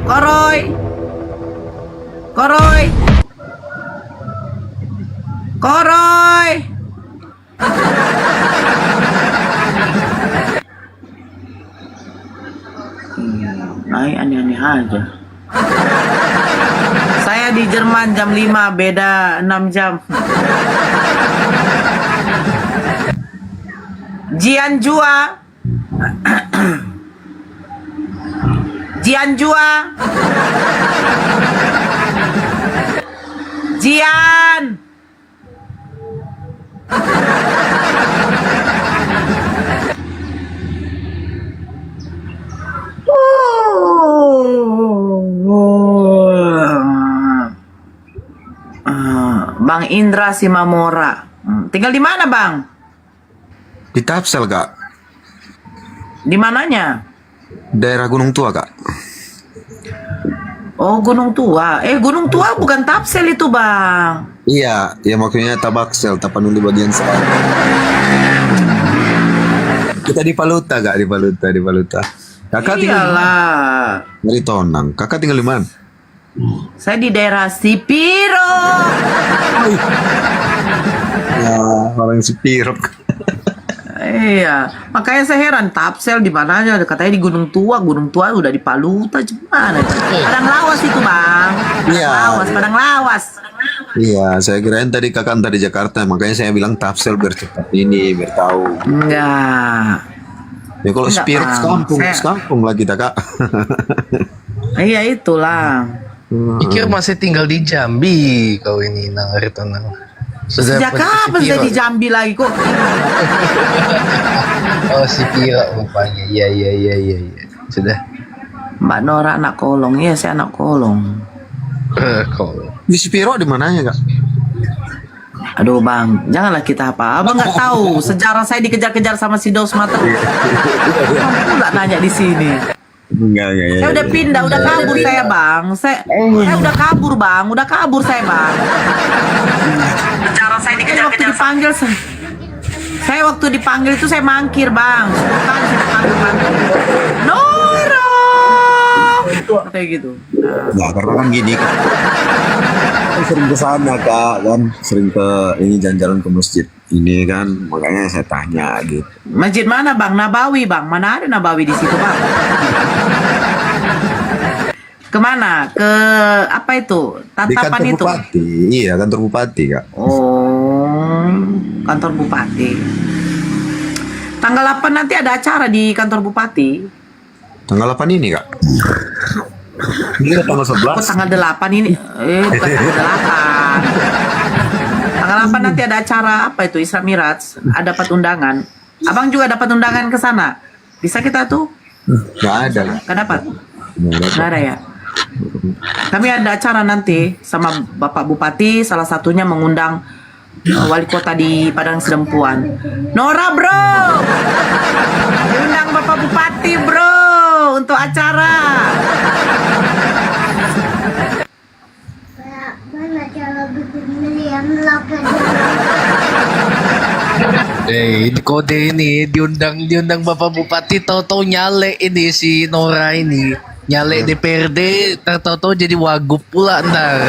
Koroy. Koroy. Koroy. Ay, aneh-aneh aja. Saya di Jerman jam 5, beda 6 jam. Jianjua. Jianjua. Jian. Bang Indra Simamora. Tinggal di mana, Bang? Di Tapsel, Kak. Di mananya? Daerah Gunung Tua, Kak. Oh, Gunung Tua. Gunung Tua bukan Tapsel itu, Bang. Iya, ya maksudnya Tabaksel, Tapanuli bagian selatan. Kita di Paluta, Kak, di Paluta. Kakak tinggal Iyalah. dari Tonang. Kakak tinggal di mana? Saya di daerah Sipiro. Ya, orang Sipirok. Iya, makanya saya heran Tapsel di mana aja, katanya di Gunung Tua udah di Paluta gimana? Padang Lawas itu, Bang. Iya. Padang Lawas. Iya, saya kirain tadi kakak dari Jakarta, makanya saya bilang Tapsel biar cepat ini, biar tahu. Enggak. Ya kalau Enggak, Sipirok Bang. sekampung lagi, Kak. Iya itulah. Pikir masih tinggal di Jambi kau ini nang Aritonang. Sejak kapan saya di Jambi lagi kok? Oh, si Pira rupanya. Iya. Sudah. Mbak Nora anak kolong, iya saya anak kolong. Kau. Di Sipirok di mananya, Kak? Aduh Bang, janganlah kita apa. Abang nggak tahu sejarah saya dikejar-kejar sama si Dos Mata. Abang pula nanya di sini. Enggak. Saya udah pindah, udah kabur saya Bang. Saya udah kabur Bang, saya Bang. Sejarah saya dikejar-kejar. Waktu dipanggil saya waktu dipanggil itu saya mangkir Bang. Kan saya dipanggil. Nora. Kayak gitu. Ya, karena kan gini, Kak. Kan sering ke sana, Kak, kan sering ke ini jalan-jalan ke masjid ini kan, makanya saya tanya gitu. Masjid mana Bang? Nabawi Bang. Mana ada Nabawi di situ Bang? Kemana? Ke apa itu? Di kantor Tatapan itu? bupati. Iya, kantor bupati, Kak. Oh, kantor bupati. Tanggal 8 nanti ada acara di kantor bupati. Tanggal 8 ini, Kak. Ini tanggal Kok 11. tanggal 8 ini? Bukan tanggal 8. Tanggal 8 nanti ada acara apa itu? Isra Miraj. Ada dapat undangan. Abang juga dapat undangan ke sana. Bisa kita tuh? Nggak ada, Kak. Nggak dapat? Nggak ada. Nggak ada ya? Kami ada acara nanti sama Bapak Bupati, salah satunya mengundang wali kota di Padang Sedempuan. Nora bro, diundang Bapak Bupati bro untuk acara. Mana cara bikin yang melakukan Ini kode ini diundang Bapak Bupati, tahu-tahu nyale ini si Nora ini. Nyale DPRD, tahu-tahu jadi wagub pula ntar.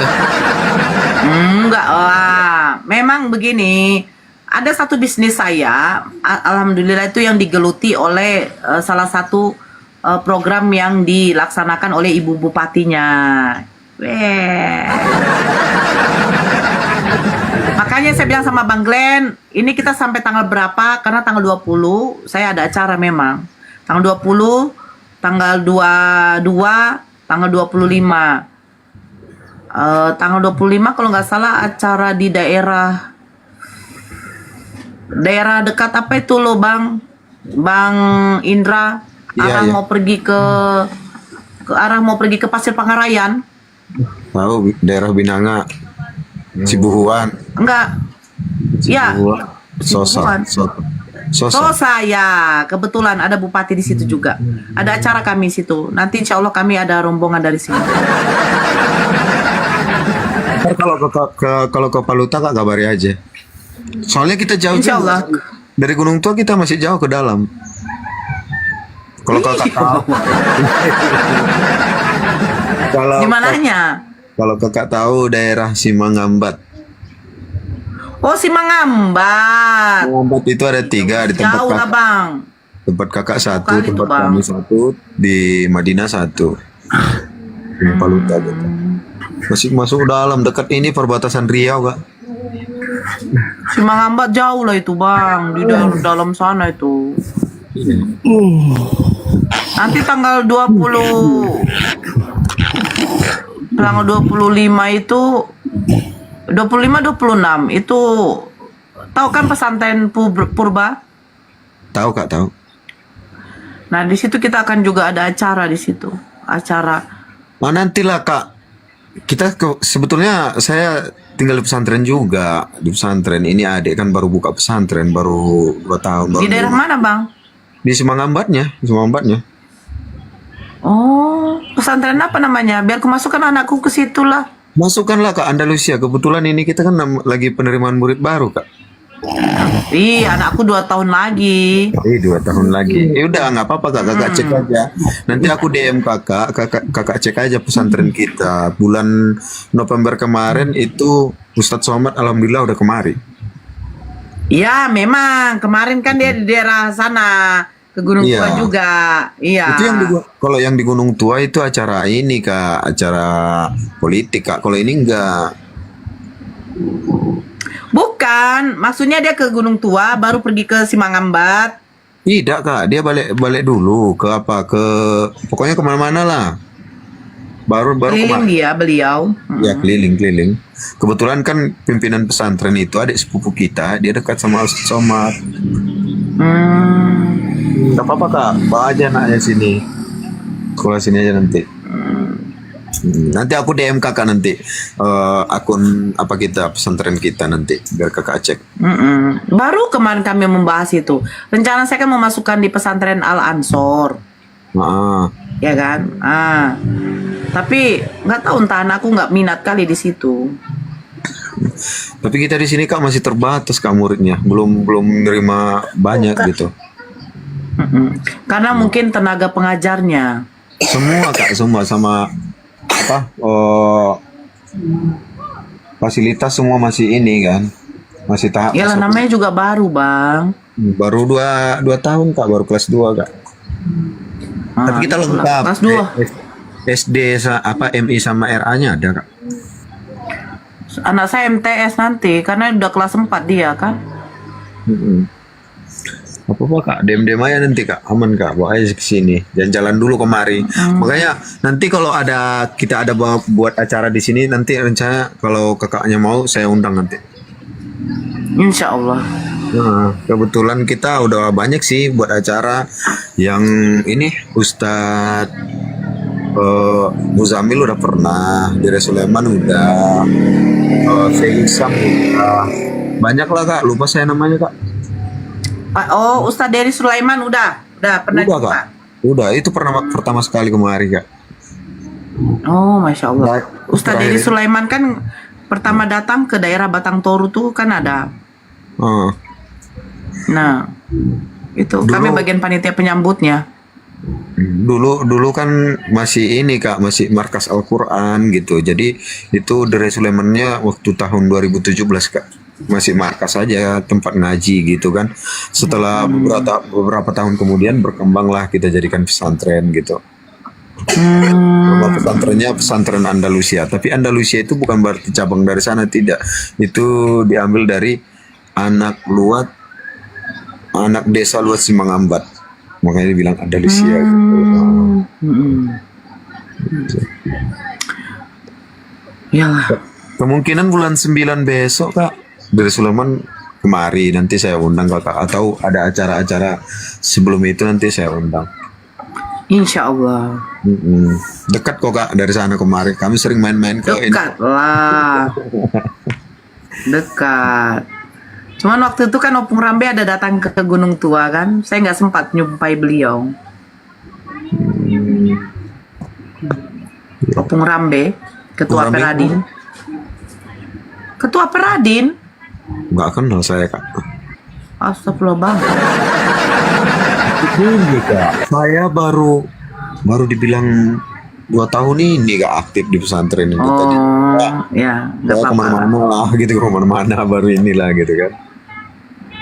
Enggak lah, memang begini. Ada satu bisnis saya, alhamdulillah itu yang digeluti oleh salah satu program yang dilaksanakan oleh Ibu Bupatinya. Makanya saya bilang sama Bang Glenn, ini kita sampai tanggal berapa? Karena tanggal 20 saya ada acara memang. Tanggal 20, tanggal 22, tanggal 25. Tanggal 25 kalau nggak salah acara di daerah dekat apa itu loh Bang Indra, arah Iya. mau pergi ke arah mau pergi ke Pasir Pangarayan. Tahu daerah Binanga, Cibuhuan, Enggak. Ya. Sosa. Sosa ya, kebetulan ada bupati di situ juga. Ada acara kami situ. Nanti insya Allah kami ada rombongan dari sini. Ntar kalau ke Paluta, Kak, kabari aja. Soalnya kita jauh Insya juga. Allah. Dari Gunung Tua kita masih jauh ke dalam. Kalau Kakak tahu. Kalau Di mananya? kalau kakak tahu daerah Simangambat. Oh, Simangambat. Simangambat itu ada 3 di tempat Jauh lah, kakak. Bang. Tempat kakak 1, Kali itu, tempat Bang. kami 1, di Madinah 1. Di Paluta gitu. Masih masuk dalam dekat ini perbatasan Riau kak. Simangambat jauh lah itu, Bang. Di dalam sana itu. Nanti tanggal 25 itu 25-26 itu tahu kan pesantren Purba? Tahu kak, tahu. Nah, di situ kita akan juga ada acara di situ. Acara. Nah, nantilah kak. Sebetulnya saya tinggal di pesantren juga. Di pesantren ini adik kan baru buka pesantren, baru 2 tahun. Baru Di daerah mana, Bang? Di Simangambatnya. Oh, pesantren apa namanya? Biar aku masukkan anakku ke situ lah. Masukkanlah ke Andalusia. Kebetulan ini kita kan lagi penerimaan murid baru kak. Ih, anakku 2 tahun lagi. 2 tahun lagi. Udah nggak apa-apa kak, kakak cek aja. Nanti aku DM kakak cek aja pesantren kita. Bulan November kemarin itu Ustadz Somad alhamdulillah udah kemari. Ya, memang kemarin kan dia di daerah sana ke Gunung Iya. Tua juga. Iya. Itu kalau yang di Gunung Tua itu acara ini kak, acara politik kak. Kalau ini enggak. Bukan, maksudnya dia ke Gunung Tua baru pergi ke Simangambat. Tidak kak, dia balik dulu ke apa, ke pokoknya kemana-mana lah. Baru Keliling kemari. dia beliau. Ya keliling. Kebetulan kan pimpinan pesantren itu adik sepupu kita, dia dekat sama Ustadz Somad. Gak apa-apa kak, bawa aja anaknya sini. Sekolah sini aja nanti. Nanti aku DM kakak nanti akun apa kita pesantren kita nanti biar kakak cek. Baru kemarin kami membahas itu. Rencana saya kan memasukkan di pesantren Al Ansor, ya kan? Tapi nggak tahu entah anakku nggak minat kali di situ. Tapi kita di sini kak masih terbatas kak muridnya, belum menerima banyak gitu. Karena mungkin tenaga pengajarnya. Semua kak, semua sama apa? Fasilitas semua masih ini kan, masih tahap. Ya lah, namanya juga baru, Bang. Baru 2 tahun kak, baru kelas 2 kak. Tapi kita itulah, lengkap. Kelas 2. SD MI sama RA-nya ada kak. Anak saya MTS nanti karena udah kelas 4 dia kan. Apa kak, DM aja nanti kak, aman kak, bawa aja ke sini, jalan-jalan dulu kemari. Makanya nanti kalau kita ada buat acara di sini, nanti rencana kalau kakaknya mau saya undang nanti. Insya Allah. Nah, kebetulan kita udah banyak sih buat acara yang ini Ustadz Muzamil udah pernah, Dire Sulaiman udah, Feisam udah, banyak lah kak, lupa saya namanya kak. Oh, Ustadz Dery Sulaiman udah pernah Udah juga. kak, udah itu pertama sekali kemari kak. Oh, Masya Allah. Ustadz Dery Terakhir. Sulaiman kan pertama datang ke daerah Batang Toru tuh kan ada. Nah, itu kami bagian panitia penyambutnya. Dulu kan masih ini kak, masih markas Al-Quran gitu. Jadi itu Dire Sulaimannya waktu tahun 2017 kak, masih markas aja, tempat ngaji gitu kan. Setelah beberapa tahun kemudian berkembanglah kita jadikan pesantren gitu. Nama pesantrennya pesantren Andalusia. Tapi Andalusia itu bukan berarti cabang dari sana, tidak. Itu diambil dari anak desa Luat Simangambat. Makanya dibilang Andalusia gitu. Yalah. Kemungkinan bulan 9 besok kak, Dire Sulaiman kemari, nanti saya undang kakak, atau ada acara-acara sebelum itu nanti saya undang. Insya Allah. Dekat kok kak dari sana kemari, kami sering main-main ke ini. Dekat lah. Dekat. Cuman waktu itu kan Opung Rambe ada datang ke Gunung Tua kan, saya nggak sempat nyumpai beliau. Opung Rambe, Ketua Opung Rambe Peradin. Ketua Peradin? Nggak kenal saya kak. Astagfirullah bang. Ini kak, saya baru dibilang 2 tahun ini gak aktif di pesantren itu tadi. Oh, ya, nggak Saya apa-apa. kemana-mana lah gitu, kemana-mana baru inilah gitu kan.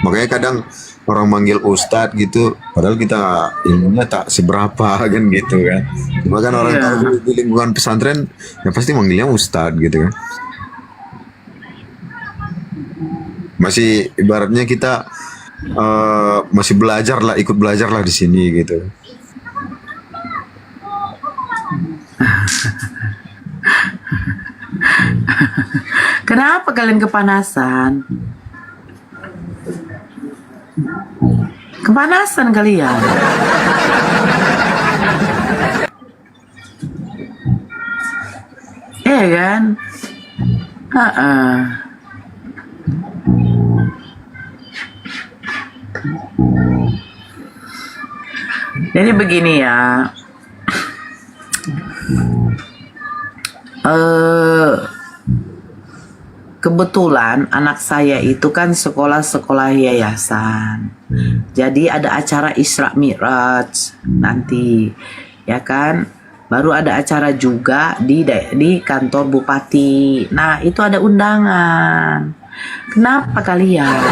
Makanya kadang orang manggil ustadz gitu, padahal kita ilmunya tak seberapa kan gitu kan. Cuma kan orang Iya. tahu di lingkungan pesantren, ya pasti manggilnya ustadz gitu kan. Masih ibaratnya kita masih belajar lah, ikut belajar lah di sini gitu. Kenapa kalian kepanasan? Kepanasan kalian. Iya kan? Ha-ha. Jadi begini ya. Kebetulan anak saya itu kan sekolah-sekolah yayasan. Jadi ada acara Isra Mi'raj nanti, ya kan? Baru ada acara juga di kantor bupati. Nah, itu ada undangan. Kenapa kalian?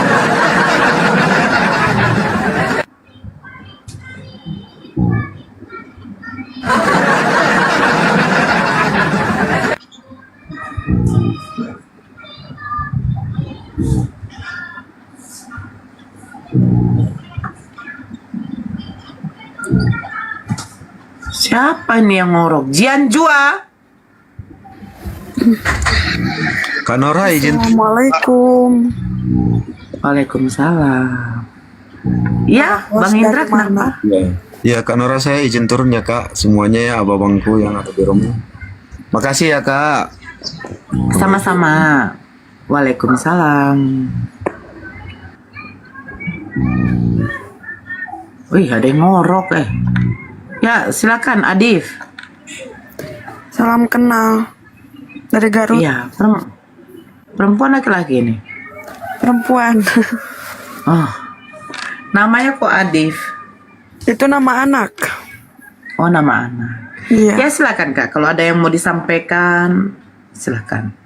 Siapa nih yang ngorok? Jian Jua. Kak Nora izin. Assalamualaikum. Waalaikumsalam. Ya, Bos, Bang Indra dari mana? kenapa? Ya Kak Nora, saya izin turun ya Kak, semuanya ya abang-abangku yang ada di rumah. Makasih ya Kak. Sama-sama. Waalaikumsalam. Wih, ada yang ngorok Ya, silakan Adif. Salam kenal. Dari Garut. Iya, perempuan laki-laki ini. Perempuan. Oh, namanya kok Adif? Itu nama anak. Oh, nama anak. Iya. Ya, silakan Kak. Kalau ada yang mau disampaikan, silakan.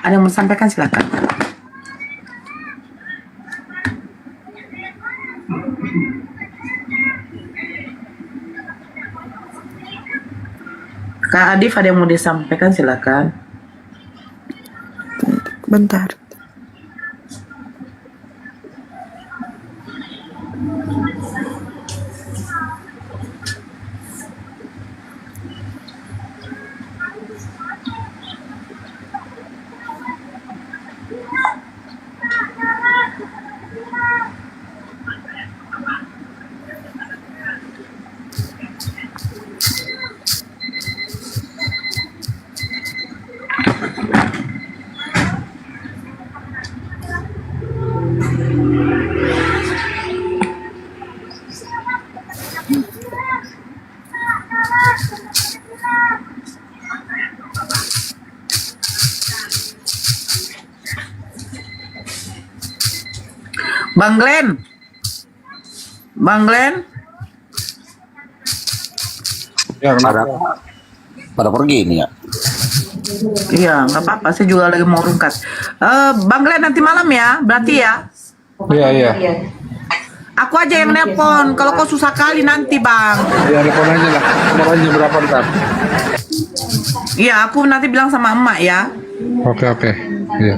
Ada yang mau disampaikan, silakan. Kak Adif ada yang mau disampaikan, silakan. Bentar. Bang Glenn. Bang Glenn. Ya, pada pergi ini ya. Iya, nggak apa-apa. Saya juga lagi mau rungkat. Bang Glenn nanti malam ya, berarti ya. Iya, iya. Aku aja yang nelpon. Kalau kau susah kali nanti, Bang. Ya, telepon aja lah. Nomornya berapa ntar? Iya, aku nanti bilang sama emak ya. Oke, oke. Iya.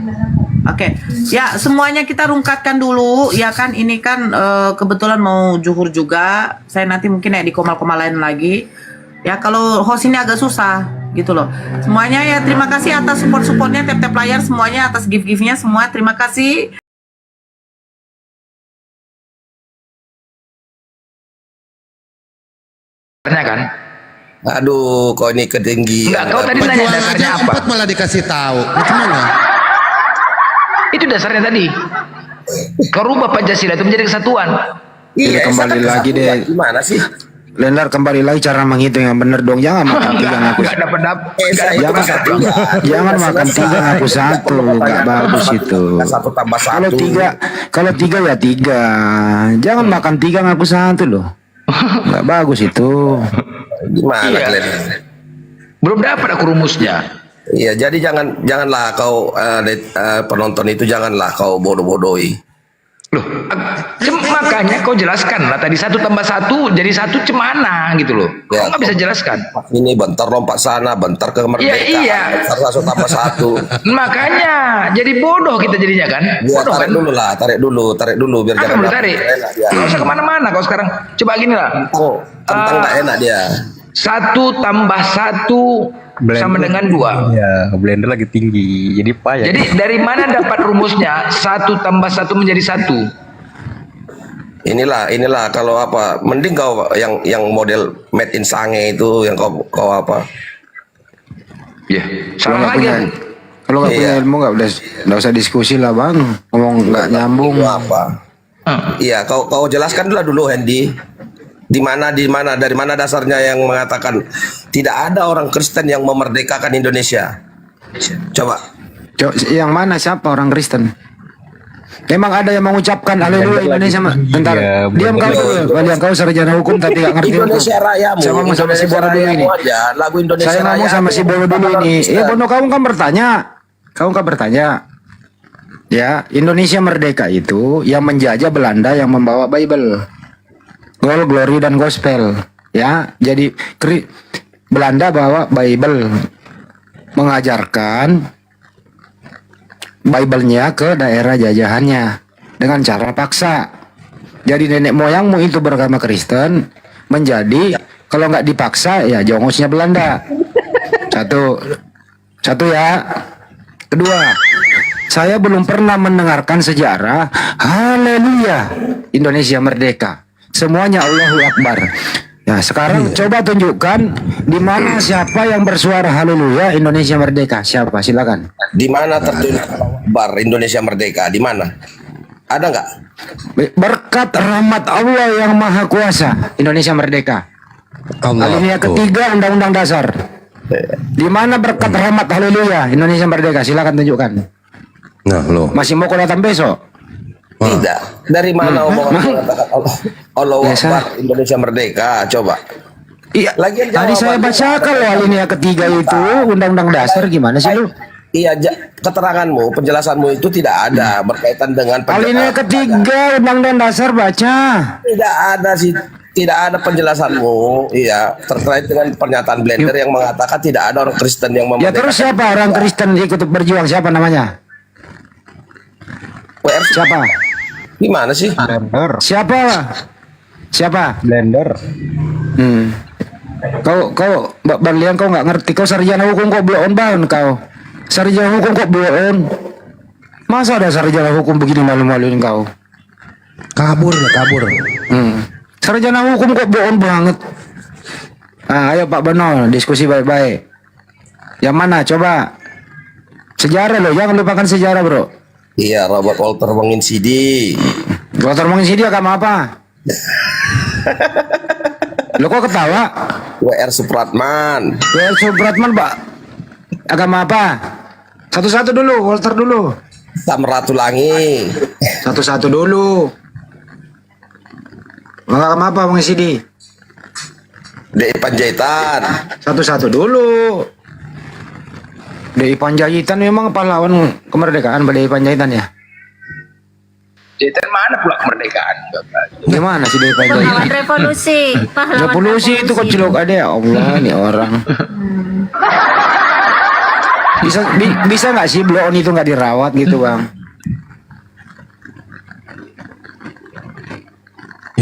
Oke, ya semuanya kita rungkatkan dulu, ya kan. Ini kan kebetulan mau zuhur juga. Saya nanti mungkin ya di komal-komal lain lagi. Ya kalau host ini agak susah gitu loh. Semuanya ya terima kasih atas support-supportnya, tap-tap layar semuanya, atas gift-giftnya semua. Terima kasih. Kan? Aduh, kok ini ketinggian. Enggak, kau tadi nanya Perjuangan dasarnya aja apa? 4 malah dikasih tahu. Gimana? Itu dasarnya tadi. Kau rubah Pancasila itu menjadi kesatuan. Iya, kembali lagi deh. Gimana sih? Lendar kembali lagi cara menghitung yang benar dong. Jangan makan tiga ngaku. Enggak dapat. Saya itu Jangan, satu. jangan makan tiga ngaku satu. Nggak bagus itu. 1 tambah 1. Kalau tiga ya tiga. Jangan makan tiga ngaku satu loh. Nggak bagus itu. Gimana Iya. Glenn? Belum dapat aku rumusnya. Iya, jadi janganlah kau penonton itu janganlah kau bodoh-bodohi. Loh, makanya kau jelaskan lah tadi 1 tambah 1 jadi 1 cemana gitu loh. Ya, Kau nggak bisa jelaskan. Ini bentar lompat sana, bentar ke kemerdekaan. Iya. Bentar 1 tambah 1. Makanya jadi bodoh kita jadinya kan. Ya, Bodoh kan. tarik dulu biar Apa jangan dulu dapat. tarik? Enak dia. Nggak usah kemana-mana kau sekarang. Coba gini lah. Tentang nggak enak dia. 1 tambah 1 sama dengan 2. Ya, blender lagi tinggi. Jadi payah. Jadi dari mana dapat rumusnya 1 tambah 1 menjadi 1? Inilah kalau apa, mending kau yang model made in Sange itu yang kau apa? Ya, Kalau salah nggak lagi. punya, kalau nggak punya Iya. ilmu nggak usah diskusi lah bang. Ngomong nggak nyambung. Itu apa? Iya, kau jelaskan dulu Hendy. Dari mana dasarnya yang mengatakan tidak ada orang Kristen yang memerdekakan Indonesia? Coba. Yang mana siapa orang Kristen? Emang ada yang mengucapkan haleluya Indonesia? Bentar, diam kau dulu. Kalian kau sarjana hukum tapi nggak ngerti hukum. Indonesia Rayamu. Saya ngomong sama si Bono dulu ini. Aja. Lagu Indonesia Saya ngomong Rayamu. sama si Bono dulu ini. Bono kamu kan bertanya. Ya, Indonesia merdeka itu yang menjajah Belanda yang membawa Bible. Gold, glory dan gospel. Ya, jadi Belanda bawa Bible. Mengajarkan Bible-nya ke daerah jajahannya dengan cara paksa. Jadi nenek moyangmu itu beragama Kristen menjadi kalau nggak dipaksa ya jongosnya Belanda. Satu ya. Kedua, saya belum pernah mendengarkan sejarah haleluya Indonesia merdeka. Semuanya Allahu Akbar. Nah, sekarang coba tunjukkan di mana siapa yang bersuara haleluya Indonesia merdeka. Siapa? Silakan. Di mana tertulis bar Indonesia merdeka? Di mana? Ada nggak? Berkat rahmat Allah yang Maha Kuasa, Indonesia merdeka. Alinea ketiga Undang-Undang Dasar. Di mana berkat rahmat haleluya Indonesia merdeka? Silakan tunjukkan. Nah, lo. Masih mau kelihatan besok? Tidak. Dari mana omongan mengatakan Allahu Biasa. Akbar Indonesia merdeka? Coba. Iya. Lagian Tadi saya jawabannya bacakan loh alinea ketiga itu Undang-Undang Dasar gimana sih lu? Iya, keteranganmu, penjelasanmu itu tidak ada berkaitan dengan Alinea ketiga Undang-Undang Dasar baca. Tidak ada sih, tidak ada penjelasanmu. Iya, terkait dengan pernyataan Blender yang mengatakan tidak ada orang Kristen yang Ya terus siapa orang Kristen ikut berjuang siapa namanya? WR Siapa? gimana sih? Blender. Siapa? Blender. Kau Barlian kau nggak ngerti. Kau sarjana hukum kok blow on bound kau. Sarjana hukum kok blow on. Masa ada sarjana hukum begini malu-maluin kau? Kabur. Sarjana hukum kok blow on banget. Ayo Pak Beno diskusi baik-baik. Yang mana coba? Sejarah loh, jangan lupakan sejarah bro. Iya, Robert Walter Menginsidi. Dokter Menginsidi agama apa? Lo kok ketawa? WR Supratman. WR Supratman Pak. Agama apa? Satu-satu dulu, Walter dulu. Samratulangi. Satu-satu dulu. Agama apa Menginsidi? DI Panjaitan. Satu-satu dulu. DI Panjaitan memang pahlawan kemerdekaan DI Panjaitan ya? Jahitan mana pula kemerdekaan? Gimana sih DI Panjaitan? Pahlawan revolusi. Pahlawan Revolusi itu kok celok ada ya Allah nih orang. Bisa nggak sih blow on itu nggak dirawat gitu bang?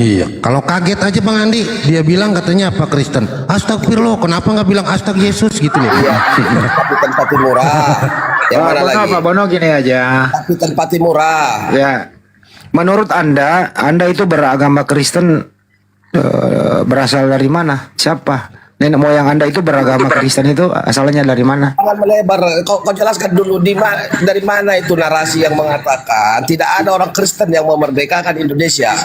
Iya. Kalau kaget aja Bang Andi, dia bilang katanya apa Kristen? Astagfirullah, kenapa nggak bilang Astag Yesus gitu loh? Kapitan Patimura. Yang mana lagi? Pak Bono gini aja. Kapitan Patimura. Ya, menurut Anda itu beragama Kristen berasal dari mana? Siapa? Nenek moyang Anda itu beragama Kristen itu asalnya dari mana? Jangan melebar. Kau jelaskan dulu dari mana itu narasi yang mengatakan tidak ada orang Kristen yang memerdekakan Indonesia.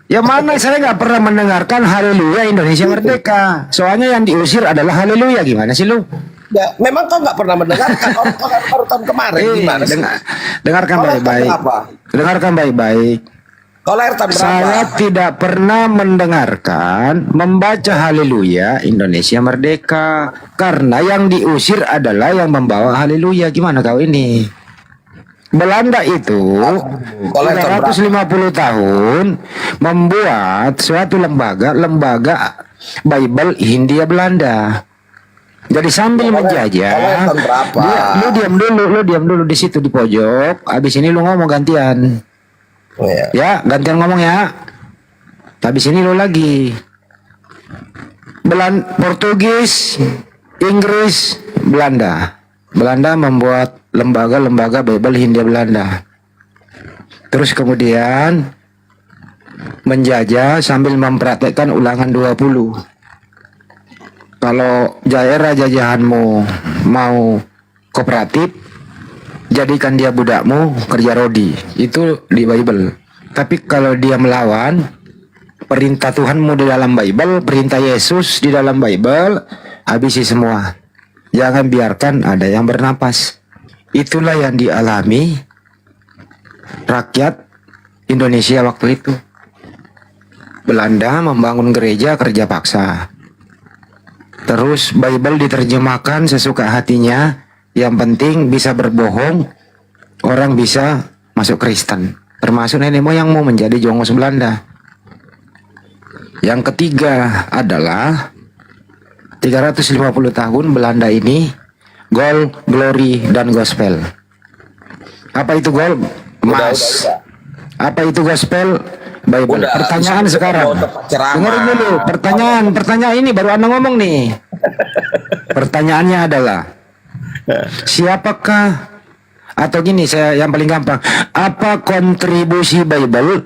Ya mana saya nggak pernah mendengarkan haleluya Indonesia merdeka. Soalnya yang diusir adalah haleluya. Gimana sih lu? Ya, memang kau nggak pernah mendengarkan baru tahun kemarin gimana sih? Dengarkan Kau baik-baik. apa? Dengarkan baik-baik. Kau lahir tahun berapa? Saya tidak pernah mendengarkan membaca haleluya Indonesia merdeka karena yang diusir adalah yang membawa haleluya. Gimana kau ini? Belanda itu Kau lahir tahun berapa? 350 tahun membuat suatu lembaga Bible Hindia Belanda. Jadi sambil menjajah, Kau lahir tahun berapa? lu diam dulu di situ di pojok. Habis ini lu ngomong gantian. Oh, ya. Ya, gantian ngomong ya. Habis ini lo lagi. Portugis, Inggris, Belanda. Belanda membuat lembaga Bible Hindia Belanda. Terus kemudian menjajah sambil mempraktekkan ulangan 20. Kalau daerah jajahanmu mau kooperatif, jadikan dia budakmu kerja rodi. Itu di Bible. Tapi kalau dia melawan, perintah Tuhanmu di dalam Bible, perintah Yesus di dalam Bible, habisi semua. Jangan biarkan ada yang bernapas. Itulah yang dialami rakyat Indonesia waktu itu. Belanda membangun gereja kerja paksa. Terus Bible diterjemahkan sesuka hatinya. Yang penting bisa berbohong, orang bisa masuk Kristen. Termasuk nenek moyangmu menjadi jongos Belanda. Yang ketiga adalah 350 tahun Belanda ini gold, glory, dan gospel. Apa itu gold? Emas. Apa itu gospel? Bible. Udah, Pertanyaan sekarang. Dengerin dulu. Pertanyaan ini baru Anda ngomong nih. Pertanyaannya adalah, siapakah, atau gini, saya yang paling gampang, apa kontribusi Bible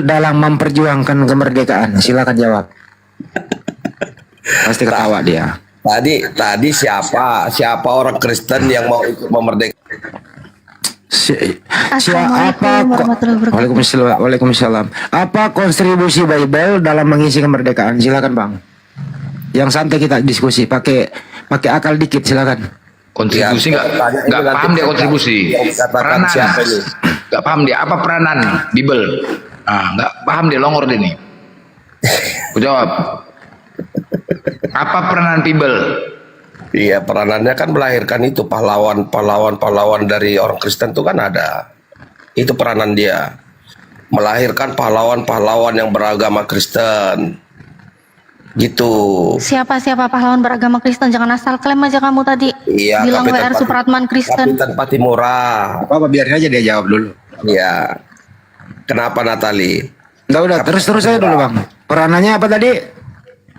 dalam memperjuangkan kemerdekaan? Silakan jawab. Pasti ketawa dia. Tadi siapa orang Kristen yang mau ikut memerdekakan? Assalamualaikum warahmatullahi wabarakatuh. Waalaikumsalam. Apa kontribusi Bible dalam mengisi kemerdekaan? Silakan Bang. Yang santai kita diskusi, pakai akal dikit, silakan. Kontribusi nggak paham dia kontribusi. Peranan nggak paham dia apa peranan Bible. Nggak paham dia longor dia nih. Aku jawab. Apa peranan Bible? Iya, peranannya kan melahirkan itu pahlawan dari orang Kristen itu kan ada. Itu peranan dia. Melahirkan pahlawan yang beragama Kristen. Gitu. Siapa pahlawan beragama Kristen? Jangan asal klaim aja kamu tadi. Iya, bilang Kapitan WR Supratman Kristen. Kapitan Patimura. Apa biarin aja dia jawab dulu. Iya. Kenapa Natali? Udah, terus aja dulu Bang. Peranannya apa tadi?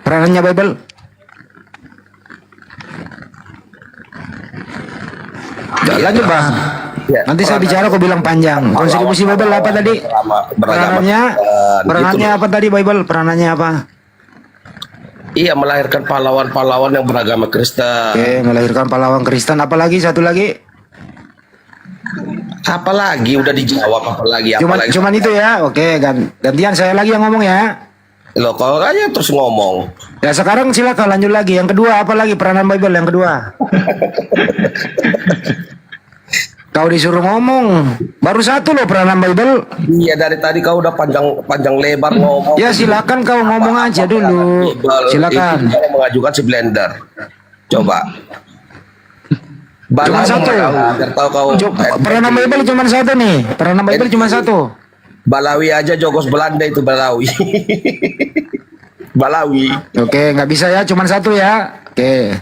Peranannya Bible. Lanjut Bang. Ya, Nanti saya bicara kok bilang panjang. Kontribusi Bible apa tadi? Peranannya apa tadi Bible? Peranannya apa? Iya, melahirkan pahlawan yang beragama Kristen. Oke, melahirkan pahlawan Kristen. Apalagi satu lagi? Apalagi udah dijawab apalagi? Cuman itu ya. Oke, gantian saya lagi yang ngomong ya. Loh, kalau aja terus ngomong. Ya sekarang silakan lanjut lagi. Yang kedua apa lagi peranan Bible yang kedua? Kau disuruh ngomong. Baru satu loh peranan Bible. Iya, dari tadi kau udah panjang lebar ngomong. Ya silakan kau ngomong aja dulu. Silakan. Itu mengajukan si Blender. Coba. Cuma satu. Peranan Bible cuma satu nih. Peranan Bible cuma satu. Balawi aja jogos Belanda itu Balawi. Balawi. Oke, nggak bisa ya, cuma satu ya. Oke.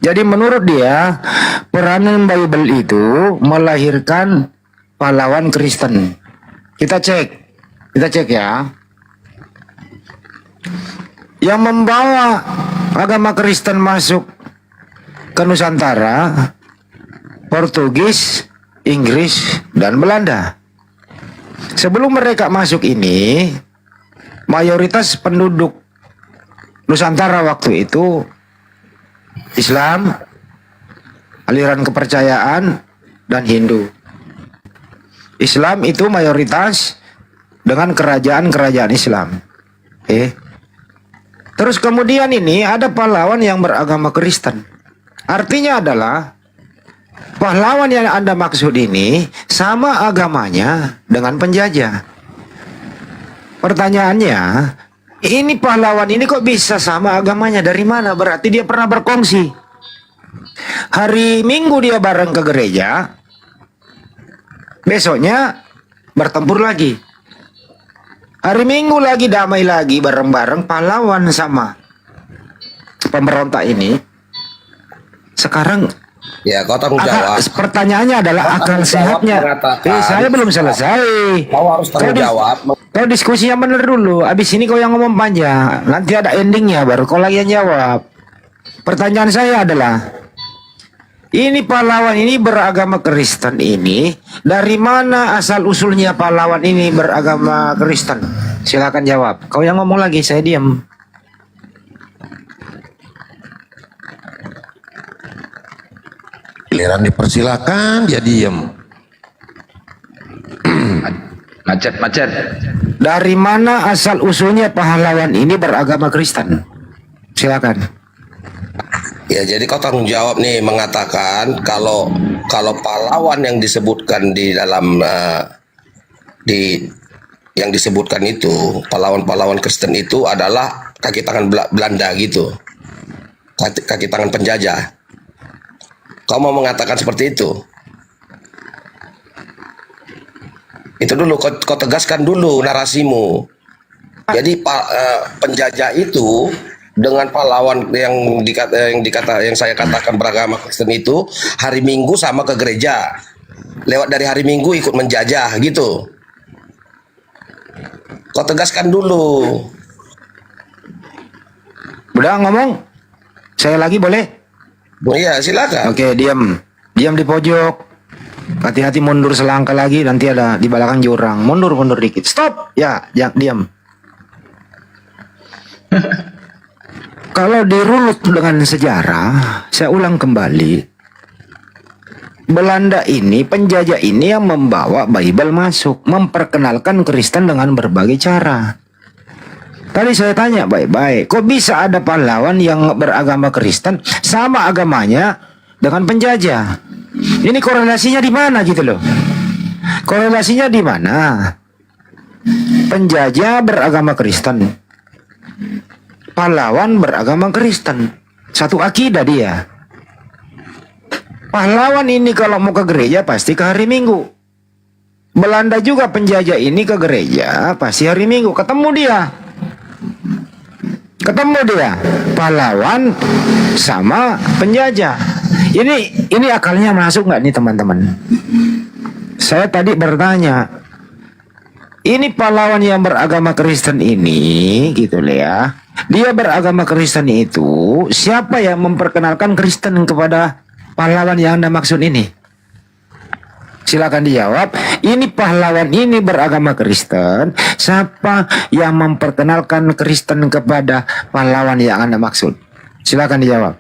Jadi menurut dia peranan Bible itu melahirkan pahlawan Kristen. Kita cek ya. Yang membawa agama Kristen masuk ke Nusantara, Portugis, Inggris, dan Belanda. Sebelum mereka masuk ini, mayoritas penduduk Nusantara waktu itu Islam, aliran kepercayaan, dan Hindu. Islam itu mayoritas dengan kerajaan-kerajaan Islam. Terus kemudian ini ada pahlawan yang beragama Kristen. Artinya adalah pahlawan yang Anda maksud ini sama agamanya dengan penjajah. Pertanyaannya, ini pahlawan ini kok bisa sama agamanya? Dari mana? Berarti dia pernah berkongsi. Hari Minggu dia bareng ke gereja, besoknya bertempur lagi. Hari Minggu lagi damai lagi bareng-bareng pahlawan sama pemberontak ini. Sekarang Ya, kau tanggung jawab. pertanyaannya adalah akal sehatnya. Saya belum selesai. Kau harus tanggung jawab. Kau diskusinya bener dulu. Abis ini kau yang ngomong panjang. Nanti ada endingnya baru kau lagi yang jawab. Pertanyaan saya adalah, ini pahlawan ini beragama Kristen ini, dari mana asal usulnya pahlawan ini beragama Kristen? Silakan jawab. Kau yang ngomong lagi, saya diam. Giliran dipersilakan dia diem. Macet. Dari mana asal usulnya pahlawan ini beragama Kristen? Silakan. Ya, jadi kau tanggung jawab nih mengatakan kalau pahlawan yang disebutkan di dalam yang disebutkan itu pahlawan-pahlawan Kristen itu adalah kaki tangan Belanda gitu, kaki tangan penjajah. Kau mau mengatakan seperti itu? Itu dulu kau tegaskan dulu narasimu. Jadi penjajah itu dengan pahlawan yang saya katakan beragama Kristen itu hari Minggu sama ke gereja. Lewat dari hari Minggu ikut menjajah gitu. Kau tegaskan dulu. Udah ngomong? Saya lagi boleh? Iya, silakan. Oke, diam. Diam di pojok. Hati-hati mundur selangkah lagi, nanti ada di belakang jurang. Mundur dikit. Stop. Ya, diam. Kalau dirunut dengan sejarah, saya ulang kembali. Belanda ini, penjajah ini yang membawa Bible masuk, memperkenalkan Kristen dengan berbagai cara. Tadi saya tanya baik-baik, kok bisa ada pahlawan yang beragama Kristen sama agamanya dengan penjajah? Ini korelasinya di mana gitu loh? Korelasinya di mana? Penjajah beragama Kristen, pahlawan beragama Kristen, satu akidah dia. Pahlawan ini kalau mau ke gereja pasti ke hari Minggu. Belanda juga penjajah ini ke gereja pasti hari Minggu. Ketemu dia pahlawan sama penjajah. Ini akalnya masuk nggak nih teman-teman? Saya tadi bertanya, ini pahlawan yang beragama Kristen ini gitu loh ya. Dia beragama Kristen itu, siapa yang memperkenalkan Kristen kepada pahlawan yang Anda maksud ini? Silakan dijawab. Ini pahlawan ini beragama Kristen. Siapa yang memperkenalkan Kristen kepada pahlawan yang Anda maksud? Silakan dijawab.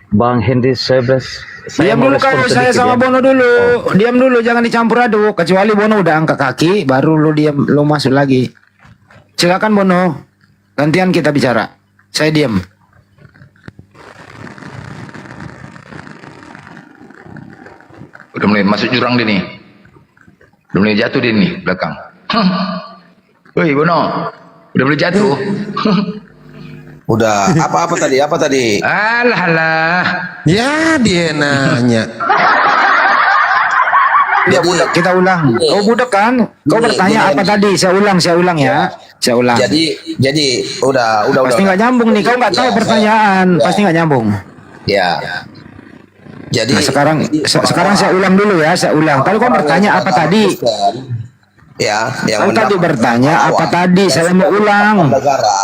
Bang Hendy Sebes. Diam dulu kalau saya sama Bono dulu. Diam dulu, jangan dicampur aduk. Kecuali Bono udah angkat kaki, baru lu diam, lu masuk lagi. Silakan Bono. Gantian kita bicara. Saya diam. Udah mulai masuk jurang dia nih. Udah mulai jatuh dia nih belakang. Woi Bono, udah mulai jatuh. Udah, apa tadi? Alah. Ya dia nanya. Dia budak, kita ulang. Kau budak kan? Kau bertanya apa tadi? Saya ulang ya. Saya ulang. Jadi udah. Pasti nggak nyambung nih. Kau nggak tahu pertanyaan. Pasti nggak nyambung. Ya. Jadi Nah, sekarang saya ulang dulu ya. Saya ulang. Tadi kau bertanya apa tadi? Ya, Kau tadi bertanya apa tadi? Saya mau ulang. Negara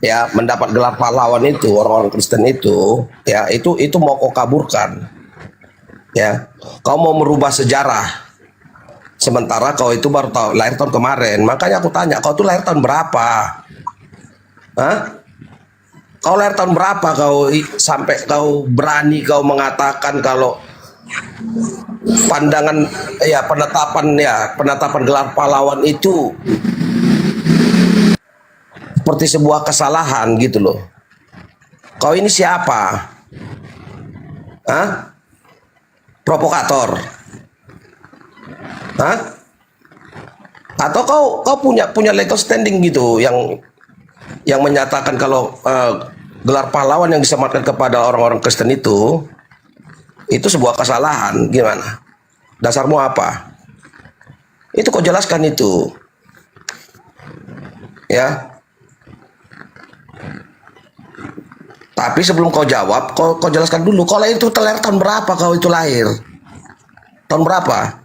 ya mendapat gelar pahlawan itu, orang-orang Kristen itu ya itu mau kau kaburkan. Ya, kau mau merubah sejarah. Sementara kau itu baru tahu lahir tahun kemarin. Makanya aku tanya, kau tuh lahir tahun berapa? Hah? Kau lahir tahun berapa sampai kau berani kau mengatakan kalau penetapan gelar pahlawan itu seperti sebuah kesalahan gitu loh. Kau ini siapa? Hah? provokator? Hah? Atau kau punya legal standing gitu yang menyatakan kalau gelar pahlawan yang disematkan kepada orang-orang Kristen itu sebuah kesalahan? Gimana? Dasarmu apa? Itu kau jelaskan itu. Ya. Tapi sebelum kau jawab, kau jelaskan dulu. Kau lahir itu lahir tahun berapa? Kau itu lahir tahun berapa?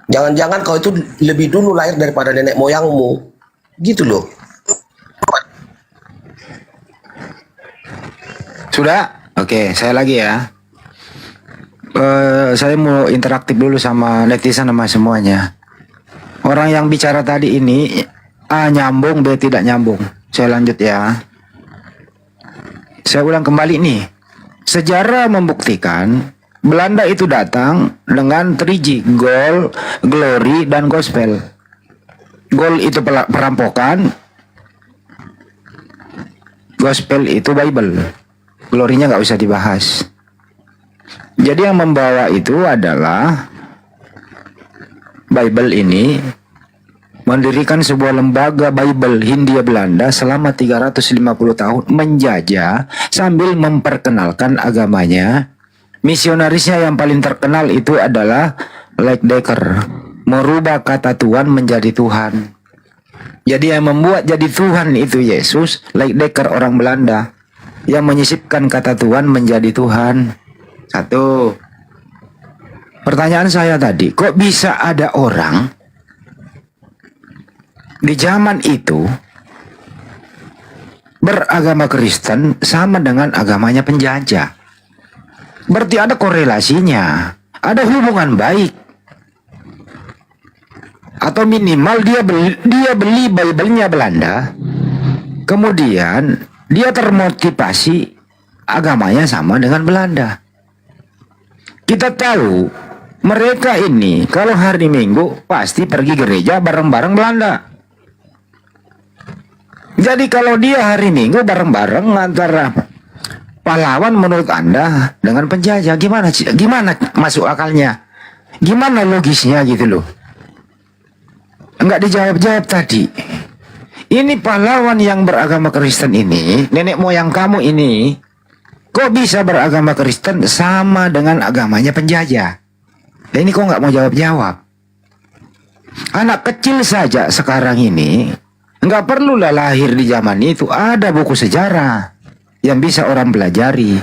Jangan-jangan kau itu lebih dulu lahir daripada nenek moyangmu, gitu loh. Sudah? Oke, saya lagi ya. Saya mau interaktif dulu sama netizen sama semuanya. Orang yang bicara tadi ini A nyambung, B tidak nyambung. Saya lanjut ya. Saya ulang kembali nih. Sejarah membuktikan Belanda itu datang dengan 3G, gold, glory, dan gospel. Gold itu perampokan, gospel itu Bible, glory-nya nggak usah dibahas. Jadi yang membawa itu adalah Bible ini, mendirikan sebuah lembaga Bible Hindia Belanda selama 350 tahun, menjajah sambil memperkenalkan agamanya. Misionarisnya yang paling terkenal itu adalah Leckdecker, merubah kata Tuhan menjadi Tuhan. Jadi yang membuat jadi Tuhan itu Yesus. Leckdecker orang Belanda yang menyisipkan kata Tuhan menjadi Tuhan. Satu. Pertanyaan saya tadi, kok bisa ada orang di zaman itu beragama Kristen sama dengan agamanya penjajah? Berarti ada korelasinya, ada hubungan baik, atau minimal dia beli Bible-nya Belanda, kemudian dia termotivasi agamanya sama dengan Belanda. Kita tahu mereka ini kalau hari Minggu pasti pergi gereja bareng-bareng Belanda. Jadi kalau dia hari Minggu bareng-bareng antara pahlawan menurut Anda dengan penjajah, gimana masuk akalnya? Gimana logisnya gitu loh? Enggak dijawab-jawab tadi. Ini pahlawan yang beragama Kristen ini, nenek moyang kamu ini, kok bisa beragama Kristen sama dengan agamanya penjajah? Dan ini kok nggak mau jawab-jawab? Anak kecil saja sekarang ini nggak perlulah lahir di zaman itu, ada buku sejarah yang bisa orang pelajari.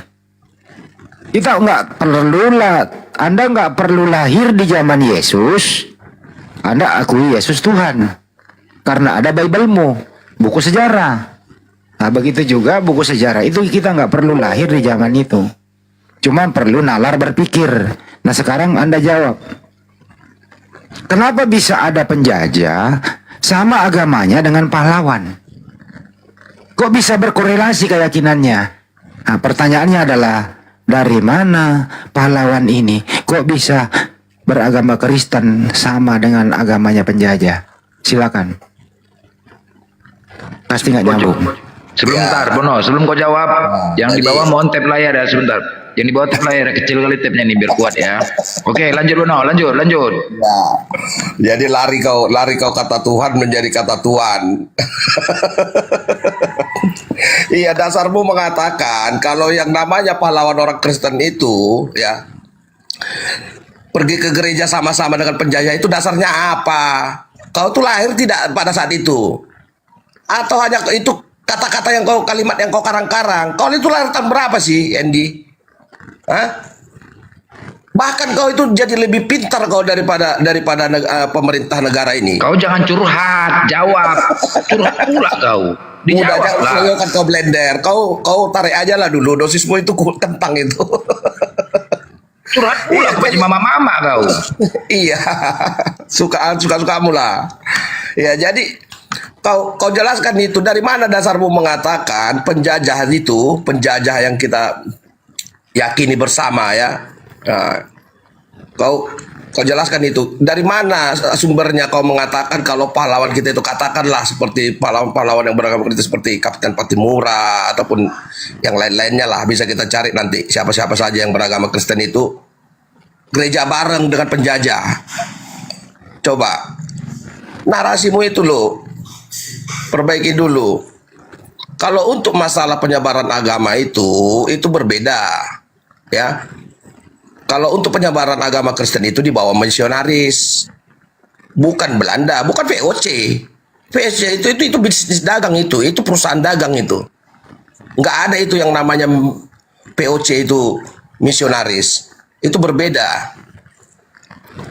Kita nggak perlulah, Anda nggak perlu lahir di zaman Yesus, Anda akui Yesus Tuhan, karena ada Bible-mu, buku sejarah. Nah begitu juga buku sejarah itu kita nggak perlu lahir di zaman itu, cuma perlu nalar berpikir. Nah sekarang Anda jawab, kenapa bisa ada penjajah sama agamanya dengan pahlawan? Kok bisa berkorelasi keyakinannya? Nah, pertanyaannya adalah, dari mana pahlawan ini kok bisa beragama Kristen sama dengan agamanya penjajah? Silakan. Pasti nggak nyambung. Sebentar, Bono, sebelum kau jawab, yang di bawah mohon tap layar ya sebentar. Yang di bawah tap layar kecil kali tapnya nih biar kuat ya. Oke, lanjut Bono, lanjut. Ya. Jadi lari kau kata Tuhan menjadi kata Tuhan. Iya, dasarmu mengatakan kalau yang namanya pahlawan orang Kristen itu ya pergi ke gereja sama-sama dengan penjajah, itu dasarnya apa? Kau tuh lahir tidak pada saat itu? Atau hanya itu kata-kata kalimat yang kau karang-karang? Kau itu lahir tahun berapa sih, Andy? Hah? Bahkan kau itu jadi lebih pintar kau daripada pemerintah negara ini. Kau jangan curhat, jawab. Curhat pula kau. Udah Dijawab lah. kan kau blender. Kau tarik aja lah dulu dosismu itu kentang itu. Curhat pula kepada mama-mama kau. Iya. Suka-sukamu lah. Ya, jadi kau jelaskan itu, dari mana dasarmu mengatakan penjajah itu, penjajah yang kita yakini bersama ya. Nah, Kau jelaskan itu. Dari mana sumbernya kau mengatakan kalau pahlawan kita itu, katakanlah seperti pahlawan-pahlawan yang beragama Kristen seperti Kapten Patimura ataupun yang lain-lainnya lah, bisa kita cari nanti siapa-siapa saja yang beragama Kristen itu gereja bareng dengan penjajah. Coba narasimu itu loh, perbaiki dulu. Kalau untuk masalah penyebaran agama itu berbeda, ya. Kalau untuk penyebaran agama Kristen itu dibawa misionaris, bukan Belanda, bukan VOC. VOC itu bisnis dagang itu perusahaan dagang itu. Nggak ada itu yang namanya VOC itu misionaris. Itu berbeda.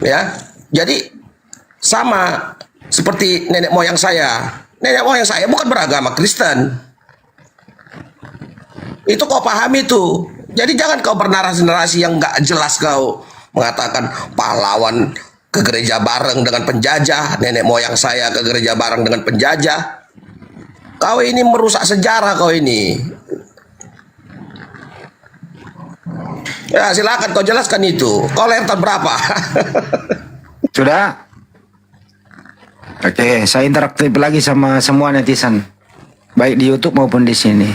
Ya. Jadi sama seperti nenek moyang saya. Nenek moyang saya bukan beragama Kristen. Itu kau pahami itu. Jadi jangan kau bernarasi-narasi yang nggak jelas, kau mengatakan pahlawan ke gereja bareng dengan penjajah, nenek moyang saya ke gereja bareng dengan penjajah. Kau ini merusak sejarah kau ini. Ya silakan kau jelaskan itu. Kau lahir tahun berapa? Sudah. Oke, saya interaktif lagi sama semua netizen, baik di YouTube maupun di sini.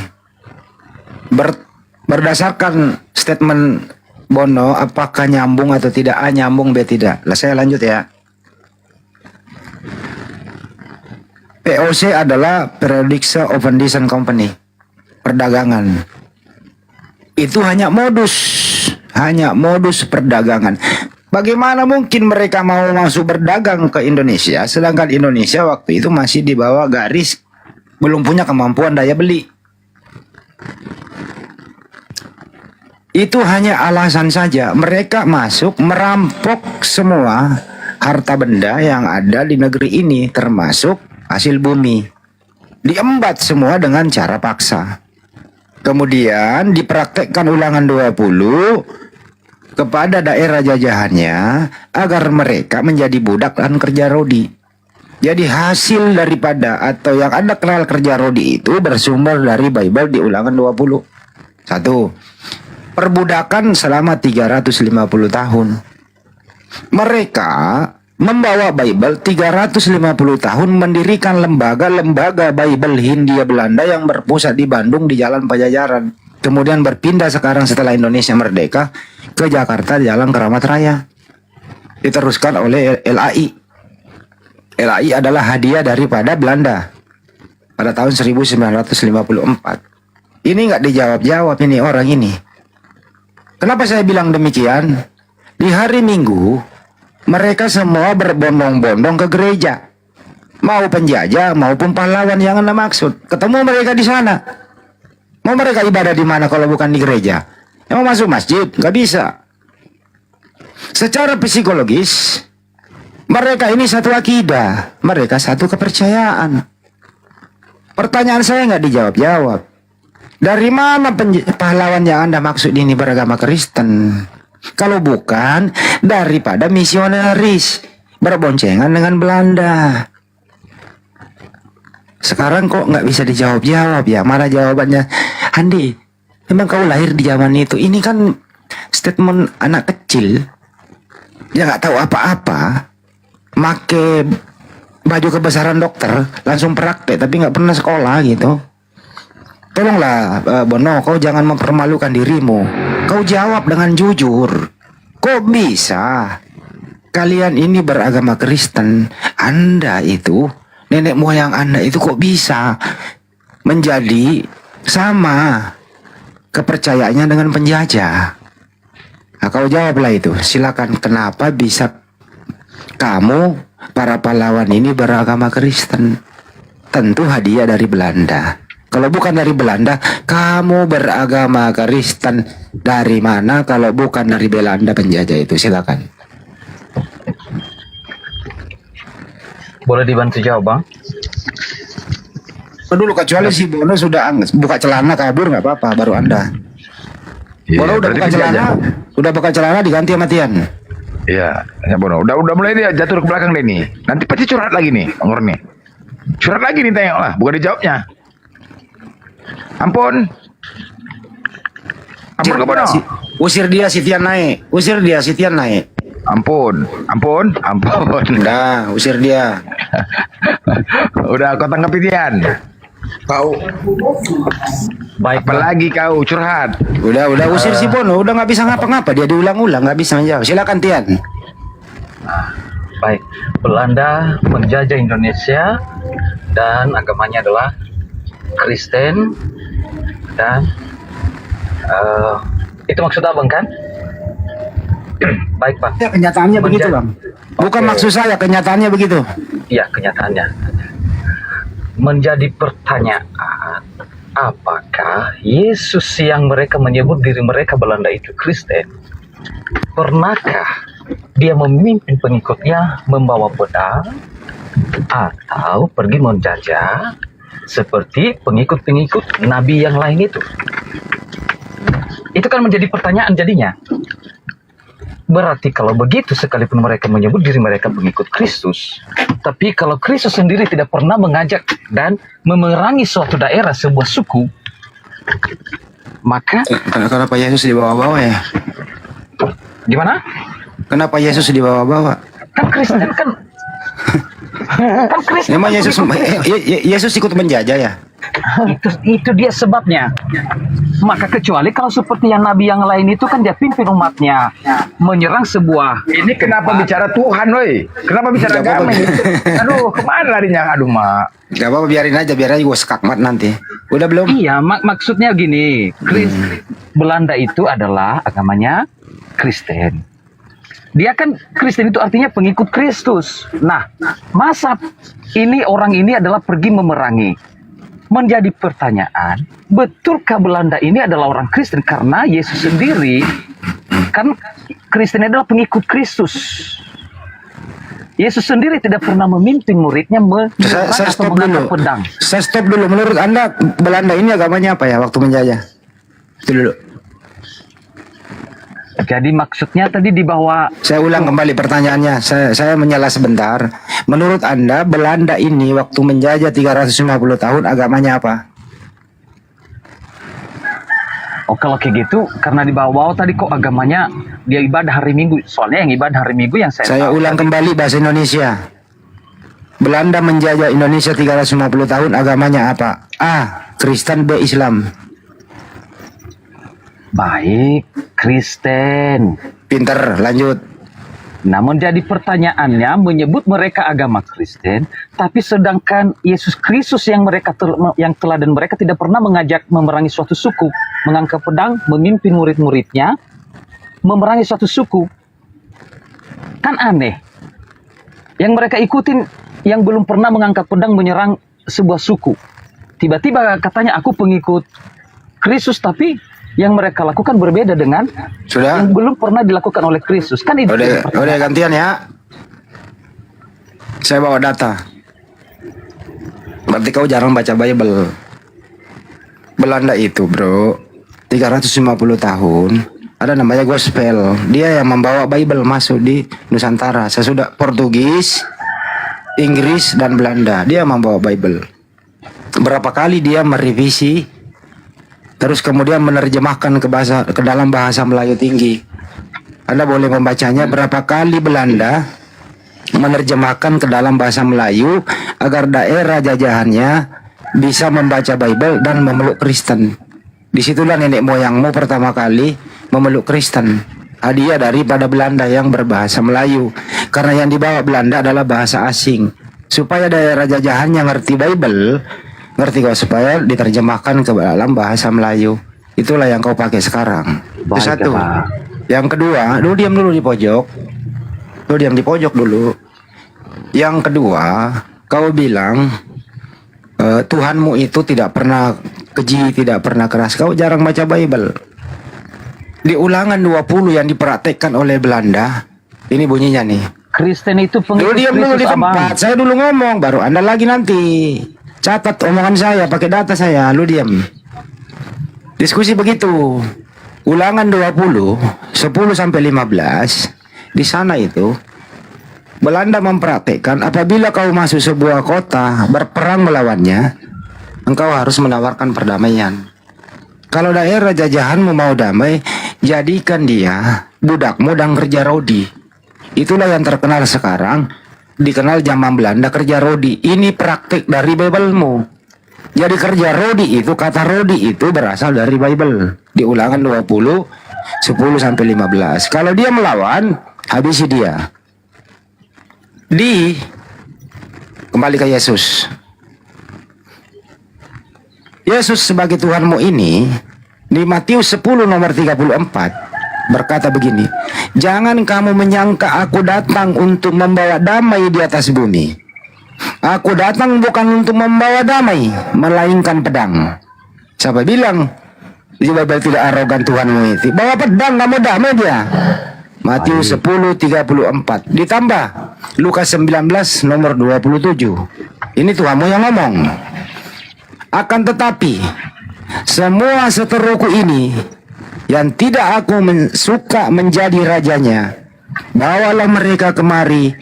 Berdasarkan statement Bono, apakah nyambung atau tidak? A, nyambung, B, tidak. Lah saya lanjut ya. POC adalah Periodic Offendation Company, perdagangan. Itu hanya modus perdagangan. Bagaimana mungkin mereka mau masuk berdagang ke Indonesia, sedangkan Indonesia waktu itu masih di bawah garis belum punya kemampuan daya beli. Itu hanya alasan saja. Mereka masuk merampok semua harta benda yang ada di negeri ini, termasuk hasil bumi. Diembat semua dengan cara paksa. Kemudian dipraktekkan ulangan 20 kepada daerah jajahannya agar mereka menjadi budak dan kerja rodi. Jadi hasil daripada atau yang Anda kenal kerja rodi itu bersumber dari Bible di ulangan 20. 1. Perbudakan selama 350 tahun. Mereka membawa Bible 350 tahun, mendirikan lembaga-lembaga Bible Hindia Belanda yang berpusat di Bandung di Jalan Pajajaran. Kemudian berpindah sekarang setelah Indonesia merdeka ke Jakarta di Jalan Keramat Raya. Diteruskan oleh LAI. LAI adalah hadiah daripada Belanda pada tahun 1954. Ini nggak dijawab-jawab ini orang ini. Kenapa saya bilang demikian? Di hari Minggu, mereka semua berbondong-bondong ke gereja. Mau penjajah maupun pahlawan yang Anda maksud. Ketemu mereka di sana. Mau mereka ibadah di mana kalau bukan di gereja? Mau masuk masjid? Nggak bisa. Secara psikologis, mereka ini satu akidah. Mereka satu kepercayaan. Pertanyaan saya nggak dijawab-jawab. Dari mana pahlawan yang Anda maksud ini beragama Kristen? Kalau bukan daripada misionaris berboncengan dengan Belanda. Sekarang kok nggak bisa dijawab-jawab ya? Mana jawabannya? Andi, memang kau lahir di zaman itu. Ini kan statement anak kecil. Dia nggak tahu apa-apa. Make baju kebesaran dokter, langsung praktek tapi nggak pernah sekolah gitu. Tolonglah Bono, kau jangan mempermalukan dirimu. Kau jawab dengan jujur. Kok bisa kalian ini beragama Kristen? Anda itu, nenek moyang Anda itu kok bisa menjadi sama kepercayaannya dengan penjajah? Nah, kau jawablah itu. Silakan, kenapa bisa kamu para pahlawan ini beragama Kristen? Tentu hadiah dari Belanda. Kalau bukan dari Belanda, kamu beragama Kristen dari mana kalau bukan dari Belanda penjajah itu? Silakan. Boleh dibantu jawab, Bang? Dulu kecuali si Bono sudah buka celana kabur nggak apa-apa, baru Anda. Bono udah buka celana, diganti sama Tian. Iya, ya Bono. Udah mulai dia jatuh ke belakang deh nih. Nanti pasti curhat lagi nih, Bang Nur nih. Curhat lagi nih, tengok lah, bukan dijawabnya. Ampun ke Bono. Usir dia, si Tian naik. Ampun. Udah, usir dia. Udah kau tanggapi Tian. Kau Baik, apalagi kau curhat. Udah usir si Bono. Udah nggak bisa ngapa-ngapa. Dia diulang-ulang, nggak bisa menjawab. Silakan Tian. Baik, Belanda menjajah Indonesia dan agamanya adalah Kristen dan itu maksud abang kan? Baik Bang. Ya, kenyataannya begitu Bang. Bukan Oke. maksud saya, kenyataannya begitu. Iya, kenyataannya. Menjadi pertanyaan, apakah Yesus yang mereka menyebut diri mereka Belanda itu Kristen, pernahkah dia memimpin pengikutnya membawa pedang atau pergi menjajah seperti pengikut-pengikut nabi yang lain itu? Itu kan menjadi pertanyaan jadinya. Berarti kalau begitu, sekalipun mereka menyebut diri mereka pengikut Kristus, tapi kalau Kristus sendiri tidak pernah mengajak dan memerangi suatu daerah, sebuah suku, maka Kenapa Yesus dibawa-bawa ya? gimana? Kenapa Yesus dibawa-bawa? Kan Kristen kan Kristen. Memang Yesus ikut menjajah ya? Itu dia sebabnya. Maka kecuali kalau seperti yang nabi yang lain itu kan dia pimpin umatnya menyerang sebuah. Ini kenapa bicara Tuhan, woi? Kenapa bicara Gak apa-apa. agama ini? Aduh, kemana larinya? Aduh, Mak. Gak apa-apa, biarin aja gue skakmat nanti. Udah belum? Iya, maksudnya gini, Belanda itu adalah agamanya Kristen. Dia kan Kristen itu artinya pengikut Kristus. Nah, masa ini orang ini adalah pergi memerangi. Menjadi pertanyaan, betulkah Belanda ini adalah orang Kristen? Karena Yesus sendiri kan Kristen adalah pengikut Kristus. Yesus sendiri tidak pernah memimpin muridnya Saya atau stop mengangkat dulu. pedang. Saya stop dulu. Menurut Anda Belanda ini agamanya apa ya waktu menjajah? Itu dulu. Jadi maksudnya tadi di bawah. Saya ulang kembali pertanyaannya. Saya menyela sebentar. Menurut Anda Belanda ini waktu menjajah 350 tahun agamanya apa? Oh kalau kayak gitu, karena di bawah tadi kok agamanya dia ibadah hari Minggu. Soalnya yang ibadah hari Minggu yang saya tahu ulang tadi. kembali bahasa Indonesia. Belanda menjajah Indonesia 350 tahun agamanya apa? A. Kristen, B. Islam. Baik, Kristen. Pinter, lanjut. Namun jadi pertanyaannya menyebut mereka agama Kristen, tapi sedangkan Yesus Kristus yang yang teladan mereka tidak pernah mengajak memerangi suatu suku, mengangkat pedang, memimpin murid-muridnya memerangi suatu suku. Kan aneh. Yang mereka ikutin yang belum pernah mengangkat pedang menyerang sebuah suku. Tiba-tiba katanya aku pengikut Kristus, tapi yang mereka lakukan berbeda dengan Sudah? yang belum pernah dilakukan oleh Kristus. Kan itu. Udah gantian ya. Saya bawa data. Berarti kau jarang baca Bible. Belanda itu bro 350 tahun ada namanya gospel. Dia yang membawa Bible masuk di Nusantara. Sesudah Portugis, Inggris dan Belanda, dia membawa Bible. Berapa kali dia merevisi, terus kemudian menerjemahkan ke dalam bahasa Melayu tinggi. Anda boleh membacanya berapa kali Belanda menerjemahkan ke dalam bahasa Melayu agar daerah jajahannya bisa membaca Bible dan memeluk Kristen. Disitulah nenek moyangmu pertama kali memeluk Kristen. Hadiah daripada Belanda yang berbahasa Melayu. Karena yang dibawa Belanda adalah bahasa asing. Supaya daerah jajahannya ngerti Bible, ngerti kau, supaya diterjemahkan ke dalam bahasa Melayu. Itulah yang kau pakai sekarang. Itu Baik, satu. Pak. Yang kedua, lu diam dulu di pojok. Lu diam di pojok dulu. Yang kedua, kau bilang Tuhanmu itu tidak pernah keji, tidak pernah keras. Kau jarang baca Bible. Di ulangan 20 yang dipraktekkan oleh Belanda, ini bunyinya nih. Kristen itu Lu pengikut diam dulu di Kristus, Abang. tempat. Saya dulu ngomong, baru Anda lagi nanti. Catat omongan saya, pakai data saya. Lu diam. Diskusi begitu. Ulangan 20, 10 sampai 15. Di sana itu Belanda mempraktekkan apabila kau masuk sebuah kota berperang melawannya, engkau harus menawarkan perdamaian. Kalau daerah jajahanmu mau damai, jadikan dia budakmu dan kerja rodi. Itulah yang terkenal sekarang, dikenal zaman Belanda kerja rodi. Ini praktik dari Biblemu. Jadi kerja rodi itu, kata rodi itu berasal dari Bible. Di Ulangan 20, 10 sampai 15. Kalau dia melawan, habisi dia. Kembali ke Yesus. Yesus sebagai Tuhanmu ini di Matius 10 nomor 34 berkata begini, jangan kamu menyangka aku datang untuk membawa damai di atas bumi. Aku datang bukan untuk membawa damai, melainkan pedang. Siapa bilang di Bible tidak arogan Tuhanmu itu? Bawa pedang kamu damai dia. Matius 10:34 ditambah Lukas 19 nomor 27. Ini Tuhanmu yang ngomong. Akan tetapi semua seteruku ini yang tidak aku suka menjadi rajanya, bawalah mereka kemari,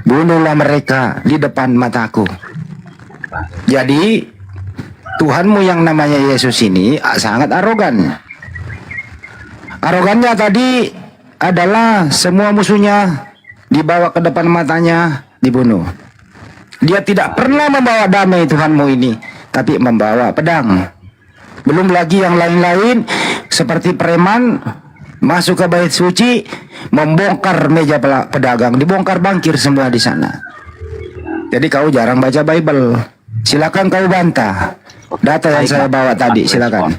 bunuhlah mereka di depan mataku. Jadi Tuhanmu yang namanya Yesus ini sangat arogan. Arogannya tadi adalah semua musuhnya dibawa ke depan matanya, dibunuh. Dia tidak pernah membawa damai Tuhanmu ini, tapi membawa pedang. Belum lagi yang lain-lain seperti preman masuk ke bait suci, membongkar meja pedagang, dibongkar bangkir semua di sana. Jadi kau jarang baca Bible. Silakan kau bantah data yang saya bawa tadi, silakan.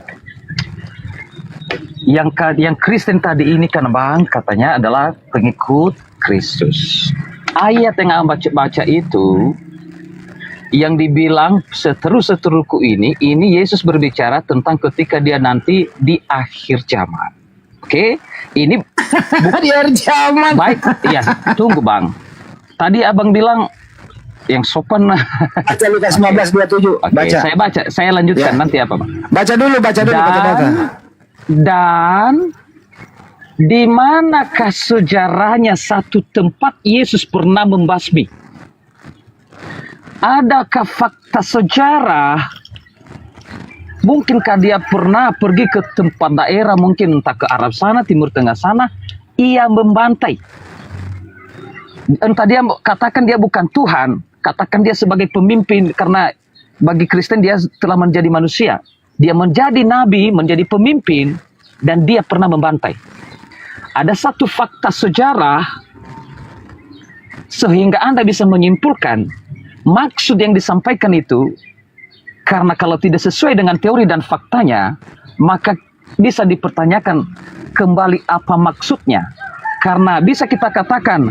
Yang Kristen tadi ini kan Bang katanya adalah pengikut Kristus. Ayat yang baca itu yang dibilang seteru-seteruku ini Yesus berbicara tentang ketika dia nanti di akhir zaman. Oke, ini bukan Di akhir zaman. baik. Iya, tunggu Bang. Tadi Abang bilang yang sopan. Baca Lukas 15:27. Oke, Baca. saya baca, saya lanjutkan Ya. nanti apa Bang? Baca dulu baca data. Dan di manakah sejarahnya satu tempat Yesus pernah membasmi? Adakah fakta sejarah? Mungkinkah dia pernah pergi ke tempat daerah, mungkin entah ke Arab sana, Timur Tengah sana, ia membantai. Entah dia katakan dia bukan Tuhan, katakan dia sebagai pemimpin, karena bagi Kristen dia telah menjadi manusia. Dia menjadi nabi, menjadi pemimpin, dan dia pernah membantai. Ada satu fakta sejarah sehingga Anda bisa menyimpulkan maksud yang disampaikan itu, karena kalau tidak sesuai dengan teori dan faktanya, maka bisa dipertanyakan kembali apa maksudnya. Karena bisa kita katakan,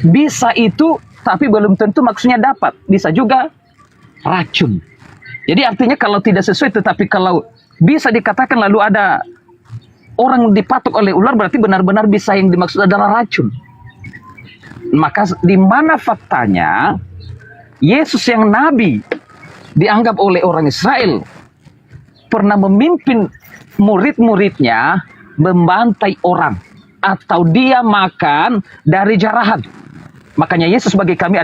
bisa itu, tapi belum tentu maksudnya dapat. Bisa juga racun. Jadi artinya kalau tidak sesuai, tetapi kalau bisa dikatakan lalu ada orang dipatok oleh ular, berarti benar-benar bisa yang dimaksud adalah racun. Maka di mana faktanya Yesus yang nabi dianggap oleh orang Israel pernah memimpin murid-muridnya membantai orang, atau dia makan dari jarahan. Makanya Yesus bagi kami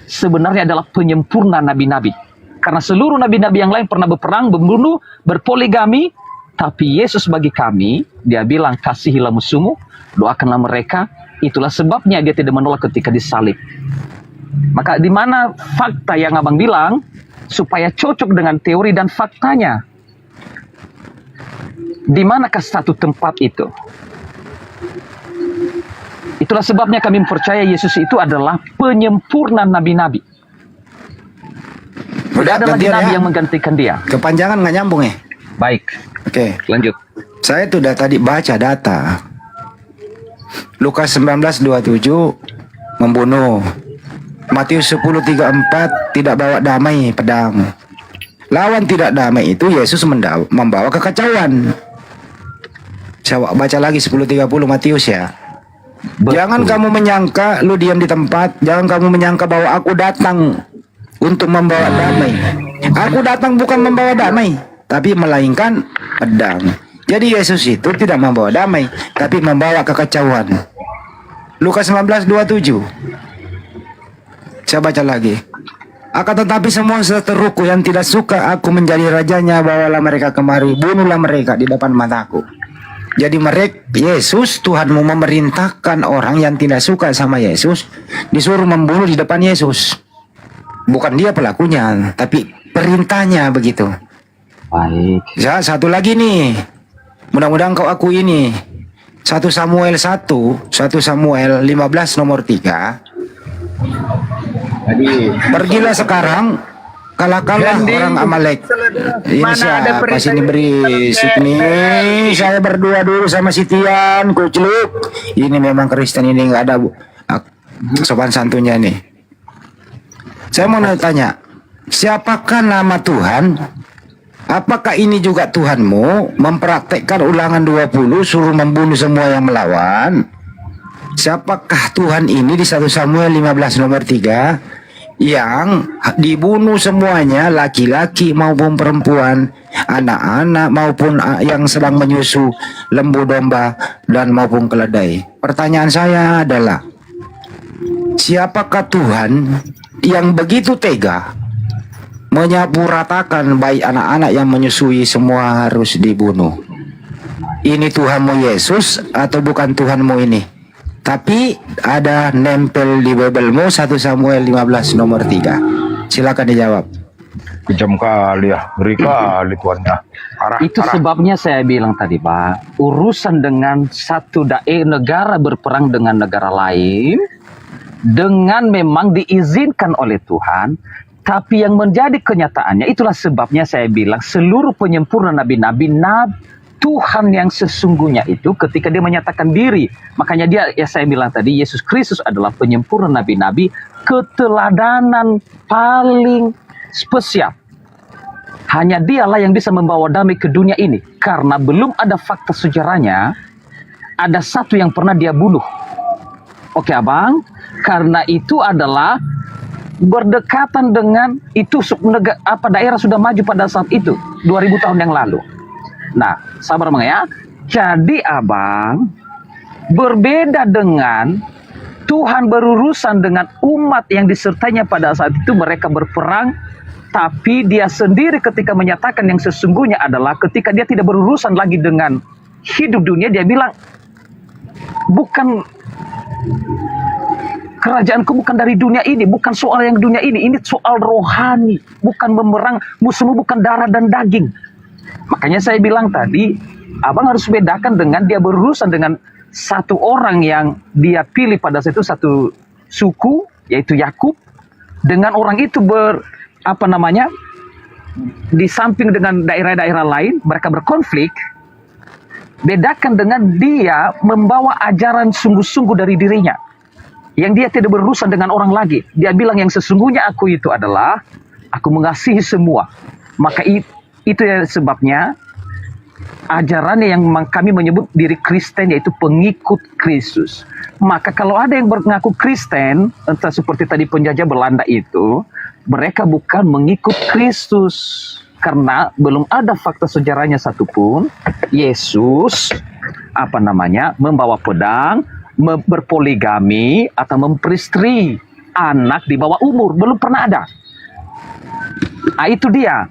sebenarnya adalah penyempurna nabi-nabi. Karena seluruh nabi-nabi yang lain pernah berperang, membunuh, berpoligami, tapi Yesus bagi kami, dia bilang kasihilah musuhmu, doakanlah mereka. Itulah sebabnya dia tidak menolak ketika disalib. Maka di mana fakta yang Abang bilang supaya cocok dengan teori dan faktanya? Di manakah satu tempat itu? Itulah sebabnya kami percaya Yesus itu adalah penyempurna nabi-nabi. Tidak ada lagi nabi yang menggantikan dia. Kepanjangan nggak nyambung ya? Baik, Oke. lanjut. Saya sudah tadi baca data. Lukas 19:27 membunuh. Matius 10:34 tidak bawa damai, pedang. Lawan tidak damai itu Yesus membawa kekacauan. Saya baca lagi 10:30 Matius ya. Betul. Jangan kamu menyangka lu diam di tempat. Jangan kamu menyangka bahwa aku datang untuk membawa damai. Aku datang bukan membawa damai, tapi melainkan pedang. Jadi Yesus itu tidak membawa damai, tapi membawa kekacauan. Lukas 19:27. Saya baca lagi. Akan tetapi semua seteruku yang tidak suka aku menjadi rajanya, bawalah mereka kemari, bunuhlah mereka di depan mataku. Jadi mereka, Yesus, Tuhanmu memerintahkan orang yang tidak suka sama Yesus disuruh membunuh di depan Yesus. Bukan dia pelakunya, tapi perintahnya begitu. Baik. Ya, satu lagi nih. Mudah-mudahan kau akui ini. 1 Samuel 15 nomor 3. Pergilah sekarang, kalahkanlah orang Amalek. Ini siapa sih ini berisik nih? Saya berdua dulu sama si Tian, kucluk. Ini memang Kristen ini nggak ada sopan santunnya nih. Saya mau tanya, siapakah nama Tuhan? Apakah ini juga Tuhanmu mempraktekkan ulangan 20 suruh membunuh semua yang melawan? Siapakah Tuhan ini di 1 Samuel 15 nomor 3 yang dibunuh semuanya, laki-laki maupun perempuan, anak-anak maupun yang sedang menyusu, lembu domba dan maupun keledai? Pertanyaan saya adalah, siapakah Tuhan yang begitu tega menyapuratakan baik anak-anak yang menyusui semua harus dibunuh? Ini Tuhanmu Yesus atau bukan Tuhanmu ini? Tapi ada nempel di Biblemu 1 Samuel 15 nomor 3. Silakan dijawab. Kejam kali ya, ngeri kali tuannya. Itu sebabnya saya bilang tadi, Pak, urusan dengan satu negara berperang dengan negara lain, dengan memang diizinkan oleh Tuhan, tapi yang menjadi kenyataannya, itulah sebabnya saya bilang seluruh penyempurna nabi-nabi, Tuhan yang sesungguhnya itu ketika dia menyatakan diri, makanya dia, ya saya bilang tadi, Yesus Kristus adalah penyempurna nabi-nabi, keteladanan paling spesial. Hanya dialah yang bisa membawa damai ke dunia ini, karena belum ada fakta sejarahnya ada satu yang pernah dia bunuh. Oke abang, karena itu adalah berdekatan dengan itu, daerah sudah maju pada saat itu 2000 tahun yang lalu. Nah, sabar bang ya. Jadi abang, berbeda dengan Tuhan berurusan dengan umat yang disertainya pada saat itu mereka berperang, tapi dia sendiri ketika menyatakan yang sesungguhnya adalah ketika dia tidak berurusan lagi dengan hidup dunia, dia bilang, bukan, kerajaanku bukan dari dunia ini, bukan soal yang dunia ini soal rohani, bukan memerang musuhmu, bukan darah dan daging. Makanya saya bilang tadi, abang harus bedakan dengan dia berurusan dengan satu orang yang dia pilih pada saat itu, satu suku, yaitu Yakub, dengan orang itu di samping dengan daerah-daerah lain, mereka berkonflik. Bedakan dengan dia membawa ajaran sungguh-sungguh dari dirinya, yang dia tidak berurusan dengan orang lagi. Dia bilang yang sesungguhnya aku itu adalah, aku mengasihi semua. Maka itu ya sebabnya ajarannya yang kami menyebut diri Kristen, yaitu pengikut Kristus. Maka kalau ada yang mengaku Kristen, entah seperti tadi penjajah Belanda itu, mereka bukan mengikut Kristus. Karena belum ada fakta sejarahnya satupun Yesus membawa pedang, berpoligami atau memperistri anak di bawah umur. Belum pernah ada. Nah, itu dia.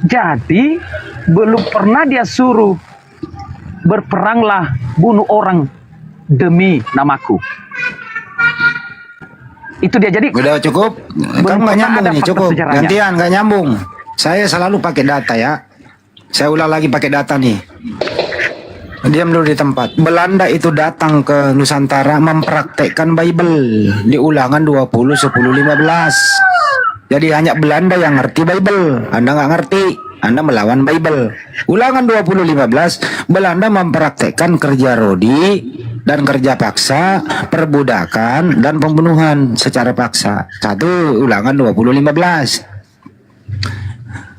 Jadi belum pernah dia suruh berperanglah, bunuh orang demi namaku. Itu dia. Jadi udah cukup. Kamu nggak nyambung nih, cukup. Gantian, nggak nyambung. Saya selalu pakai data ya. Saya ulang lagi pakai data nih. Diam dulu di tempat. Belanda itu datang ke Nusantara mempraktekkan Bible di Ulangan 20, 10, 15. Jadi hanya Belanda yang ngerti Bible. Anda nggak ngerti, Anda melawan Bible. Ulangan 20, 15, Belanda mempraktekkan kerja rodi dan kerja paksa, perbudakan dan pembunuhan secara paksa. Satu Ulangan 20, 15.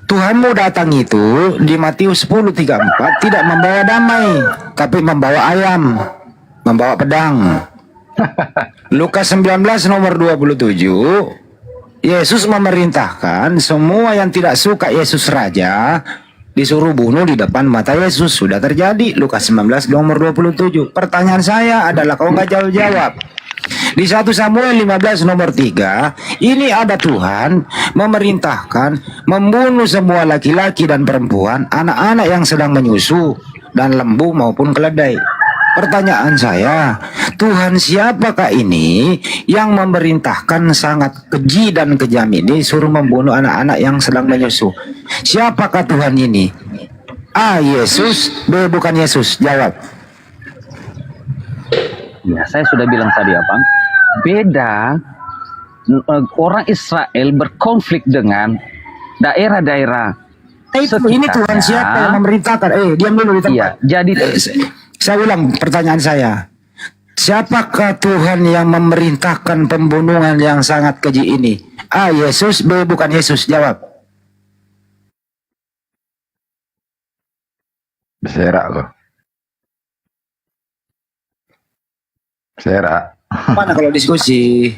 Tuhanmu datang itu di Matius 10:34 tidak membawa damai, tapi membawa ayam, membawa pedang. Lukas 19 nomor 27, Yesus memerintahkan semua yang tidak suka Yesus Raja disuruh bunuh di depan mata Yesus. Sudah terjadi, Lukas 19 nomor 27. Pertanyaan saya adalah, kau nggak jawab. Di 1 Samuel 15 nomor 3, ini ada Tuhan memerintahkan membunuh semua laki-laki dan perempuan, anak-anak yang sedang menyusu, dan lembu maupun keledai. Pertanyaan saya, Tuhan siapakah ini yang memerintahkan sangat keji dan kejam ini suruh membunuh anak-anak yang sedang menyusu? Siapakah Tuhan ini? A. Yesus, B. Bukan Yesus. Jawab. Ya, saya sudah bilang tadi Abang, beda orang Israel berkonflik dengan daerah-daerah Ini Tuhan siapa yang memerintahkan? Diam dulu di tempat. Iya, jadi Saya ulang pertanyaan saya. Siapakah Tuhan yang memerintahkan pembunuhan yang sangat keji ini? A. Yesus, B. Bukan Yesus. Jawab. Beserak kok. Beserak. Mana kalau diskusi?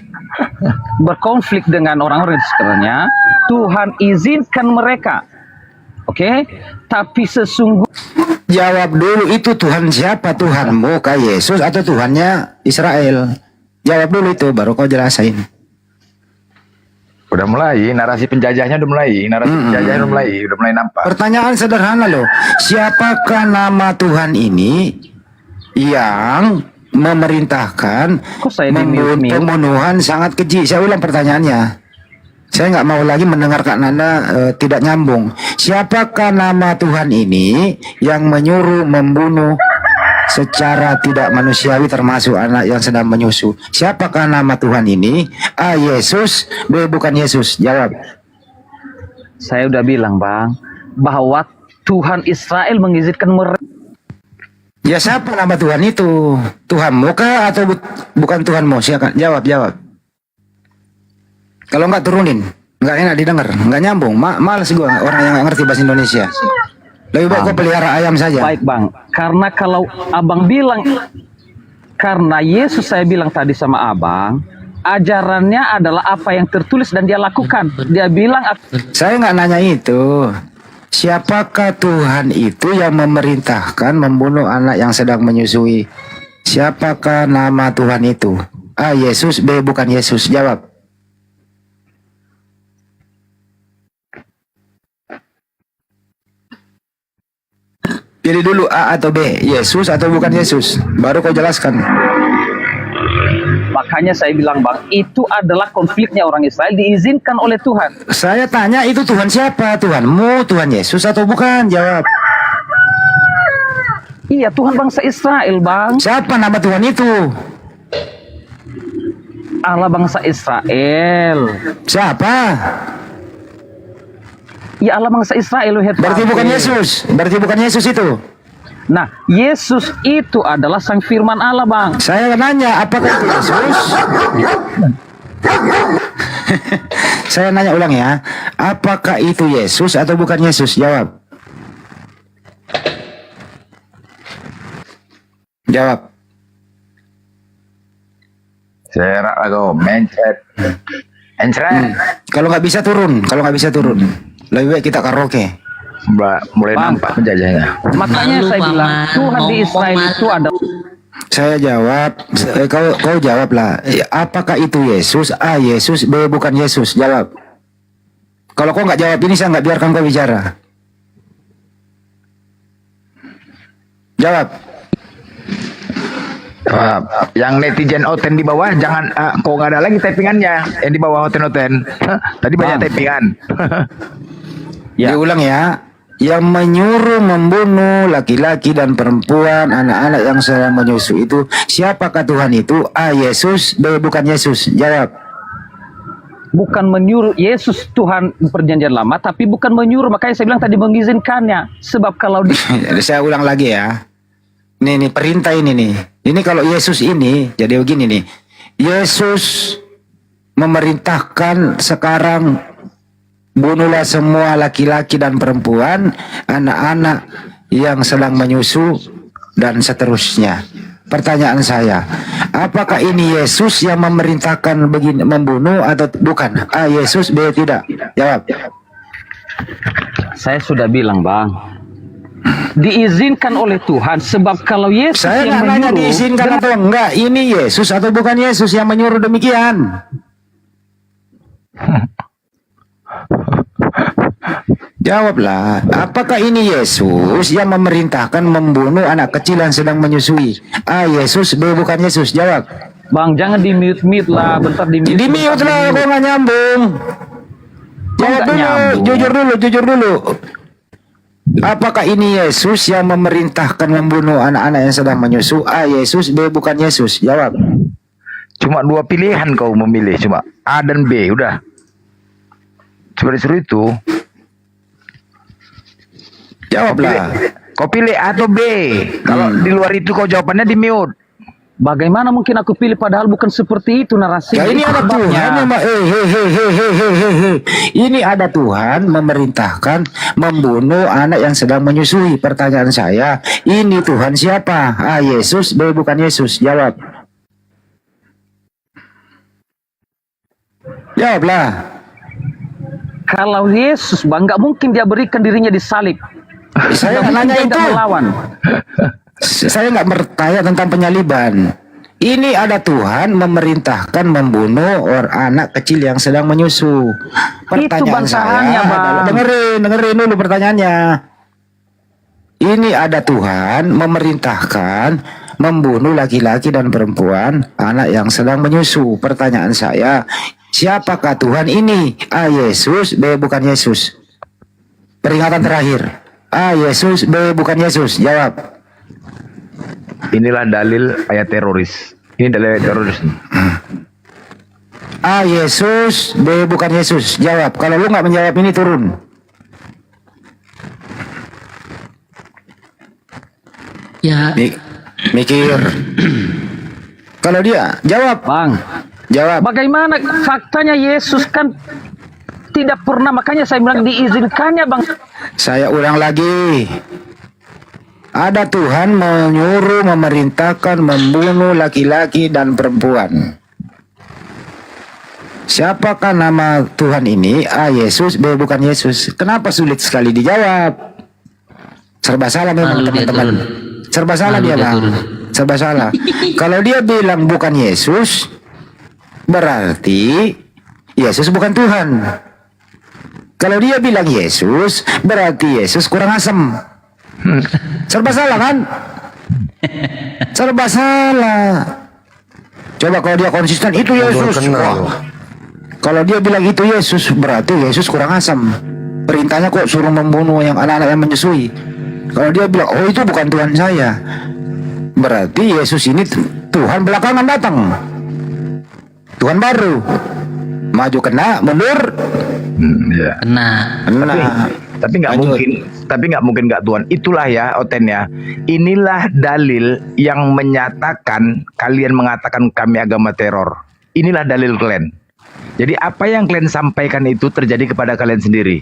berkonflik dengan orang-orang di sekitarnya, Tuhan izinkan mereka. Oke? Tapi sesungguhnya Jawab dulu, itu Tuhan siapa? Tuhanmu kah Yesus atau Tuhannya Israel? Jawab dulu itu, baru kau jelasin. Udah mulai, narasi penjajahnya udah mulai. Penjajahnya udah mulai nampak. Pertanyaan sederhana loh. Siapakah nama Tuhan ini yang memerintahkan Kok saya di-mute? pembunuhan sangat keji? Saya ulang pertanyaannya. Saya nggak mau lagi mendengarkan Anda tidak nyambung. Siapakah nama Tuhan ini yang menyuruh membunuh secara tidak manusiawi termasuk anak yang sedang menyusu? Siapakah nama Tuhan ini? A. Yesus, B. Bukan Yesus. Jawab. saya udah bilang Bang, bahwa Tuhan Israel mengizinkan mereka. Ya siapa nama Tuhan itu? Tuhanmu kah atau bukan Tuhanmu? Silakan jawab. Kalau nggak turunin, nggak enak didengar, nggak nyambung. Males gua orang yang nggak ngerti bahasa Indonesia. Lebih baik gua pelihara ayam saja. Baik Bang, karena kalau Abang bilang, karena Yesus saya bilang tadi sama Abang, ajarannya adalah apa yang tertulis dan dia lakukan. Dia bilang, Saya nggak nanya itu. Siapakah Tuhan itu yang memerintahkan membunuh anak yang sedang menyusui? Siapakah nama Tuhan itu? A. Yesus, B. Bukan Yesus. Jawab. Pilih dulu A atau B, Yesus atau bukan Yesus. Baru kau jelaskan. makanya saya bilang Bang, itu adalah konfliknya orang Israel diizinkan oleh Tuhan. Saya tanya itu Tuhan siapa? Tuhanmu, Tuhan Yesus atau bukan? Jawab. Iya, Tuhan bangsa Israel Bang. Siapa nama Tuhan itu? Allah bangsa Israel. Siapa? Ya Allah bangsa Israel. Berarti bukan Yesus. Berarti bukan Yesus itu. Nah, Yesus itu adalah sang firman Allah Bang. Saya nanya, apakah itu Yesus? Saya nanya ulang ya. Apakah itu Yesus atau bukan Yesus? Jawab. Jawab. Serak lah kau, mencet. Kalau nggak bisa turun. Lebih baik kita karaoke. Mulai nampak penjajahnya. Makanya saya bilang Tuhan di Israel itu adalah. Saya jawab, kau jawablah. Apakah itu Yesus? A. Yesus, B. Bukan Yesus. Jawab. Kalau kau nggak jawab ini, saya nggak biarkan kau bicara. Jawab. Yang netizen Oten di bawah jangan kok nggak ada lagi typingannya yang di bawah Oten. Tadi banyak typingan. Diulang ya. Yang menyuruh membunuh laki-laki dan perempuan, anak-anak yang sedang menyusu itu, siapakah Tuhan itu? A. Yesus, B. Bukan Yesus. Jawab. Bukan menyuruh Yesus Tuhan perjanjian lama, tapi bukan menyuruh. Makanya saya bilang tadi mengizinkannya. Sebab kalau Saya ulang lagi ya. Nih perintah ini nih. Ini kalau Yesus ini jadi begini nih. Yesus memerintahkan sekarang bunuhlah semua laki-laki dan perempuan, anak-anak yang sedang menyusu dan seterusnya. Pertanyaan saya, apakah ini Yesus yang memerintahkan begini membunuh atau bukan? A. Yesus, B. Tidak. Jawab. saya sudah bilang Bang, diizinkan oleh Tuhan. Sebab kalau Yesus Saya yang nggak nanya menyuruh, diizinkan atau enggak. Ini Yesus atau bukan Yesus yang menyuruh demikian? Jawablah, apakah ini Yesus yang memerintahkan membunuh anak kecil yang sedang menyusui? A. Yesus, B. Bukan Yesus. Jawab. Bang, jangan di mute lah, bentar di mute. Di mute lah, kok nggak nyambung. Jawab nggak dulu, nyambung? jujur dulu. Apakah ini Yesus yang memerintahkan membunuh anak-anak yang sedang menyusu? A. Yesus, B. Bukan Yesus. Jawab. Cuma dua pilihan kau memilih, cuma A dan B, udah. Coba disuruh itu. Jawablah. Kau pilih A atau B. Kalau di luar itu kau jawabannya di mute. Bagaimana mungkin aku pilih padahal bukan seperti itu narasi. Ya ini ada Tuhan yang ini ada Tuhan memerintahkan membunuh anak yang sedang menyusui. Pertanyaan saya, ini Tuhan siapa? A. Yesus, B. Bukan Yesus. Jawab. Jawablah. Kalau Yesus, Bang, nggak mungkin dia berikan dirinya disalib. Saya nggak Nggak mungkin nanya dia itu. nggak melawan. Saya nggak bertanya tentang penyaliban. Ini ada Tuhan memerintahkan membunuh anak kecil yang sedang menyusu. Pertanyaan bantahannya, saya Bang. adalah, dengerin dulu pertanyaannya. Ini ada Tuhan memerintahkan membunuh laki-laki dan perempuan anak yang sedang menyusu. Pertanyaan saya, siapakah Tuhan ini? A. Yesus, B. Bukan Yesus. Peringatan terakhir. A. Yesus, B. Bukan Yesus. Jawab. Inilah dalil ayat teroris. Ini dalil ayat teroris. A. Yesus, B. Bukan Yesus. Jawab. Kalau lu nggak menjawab ini turun. Ya, Mikir. Kalau dia jawab. Bang, Jawab. bagaimana faktanya Yesus kan tidak pernah, makanya saya bilang diizinkannya, Bang. Saya ulang lagi. Ada Tuhan menyuruh, memerintahkan membunuh laki-laki dan perempuan. Siapakah nama Tuhan ini? A. Yesus, B. Bukan Yesus. Kenapa sulit sekali dijawab? Serba salah memang teman-teman. Serba salah dia, Bang. Serba salah. Kalau dia bilang bukan Yesus, berarti Yesus bukan Tuhan. Kalau dia bilang Yesus, berarti Yesus kurang asem. Serba salah kan? Serba salah. Coba kalau dia konsisten itu Yesus. Wah. Kalau dia bilang itu Yesus, berarti Yesus kurang asam. Perintahnya kok suruh membunuh yang anak-anak yang menyusui. Kalau dia bilang, oh itu bukan Tuhan saya, berarti Yesus ini Tuhan belakangan datang. Tuhan baru. Maju kena, mundur Ya. kena. Tapi nggak Lanjut. mungkin, nggak Tuhan. Itulah ya, Oten ya. Inilah dalil yang menyatakan kalian mengatakan kami agama teror. Inilah dalil kalian. Jadi apa yang kalian sampaikan itu terjadi kepada kalian sendiri.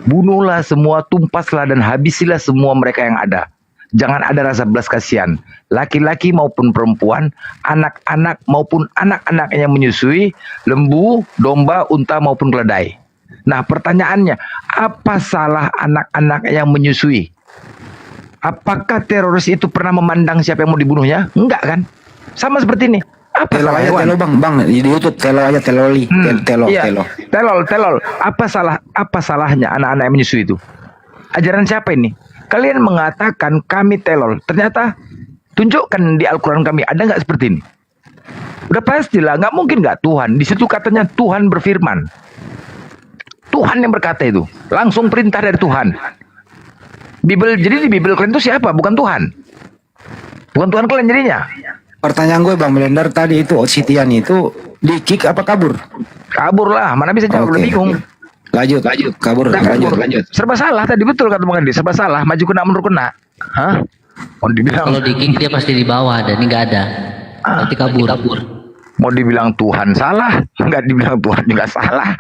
Bunuhlah semua, tumpaslah dan habisilah semua mereka yang ada. Jangan ada rasa belas kasihan. Laki-laki maupun perempuan, anak-anak maupun anak-anak yang menyusui, lembu, domba, unta maupun keledai. Nah pertanyaannya, apa salah anak-anak yang menyusui? Apakah teroris itu pernah memandang siapa yang mau dibunuhnya? Enggak kan? Sama seperti ini. Apa Telo salahnya, aja Wan? telo bang di YouTube telo aja teloli telo. Iya. Telol. Apa salahnya anak-anak yang menyusui itu? Ajaran siapa ini? Kalian mengatakan kami telol. Ternyata tunjukkan di Al-Quran kami ada nggak seperti ini? Udah pastilah, nggak mungkin nggak Tuhan. Di situ katanya Tuhan berfirman. Tuhan yang berkata itu. Langsung perintah dari Tuhan. Jadi di Bible kalian itu siapa? Bukan Tuhan. Bukan Tuhan kalian jadinya. Pertanyaan gue Bang Blender tadi itu Sitian itu di kick apa kabur? Kabur lah, mana bisa jawab, udah Oke. bingung. Lanjut. Kabur. Udah kabur. Serba salah tadi, betul kata Bang Andi, serba salah, maju kena mundur kena. Hah? Mau dibilang Kalau di kick dia pasti di bawah dan ini nggak ada. Berarti kabur. mau dibilang Tuhan salah, nggak dibilang Tuhan juga salah.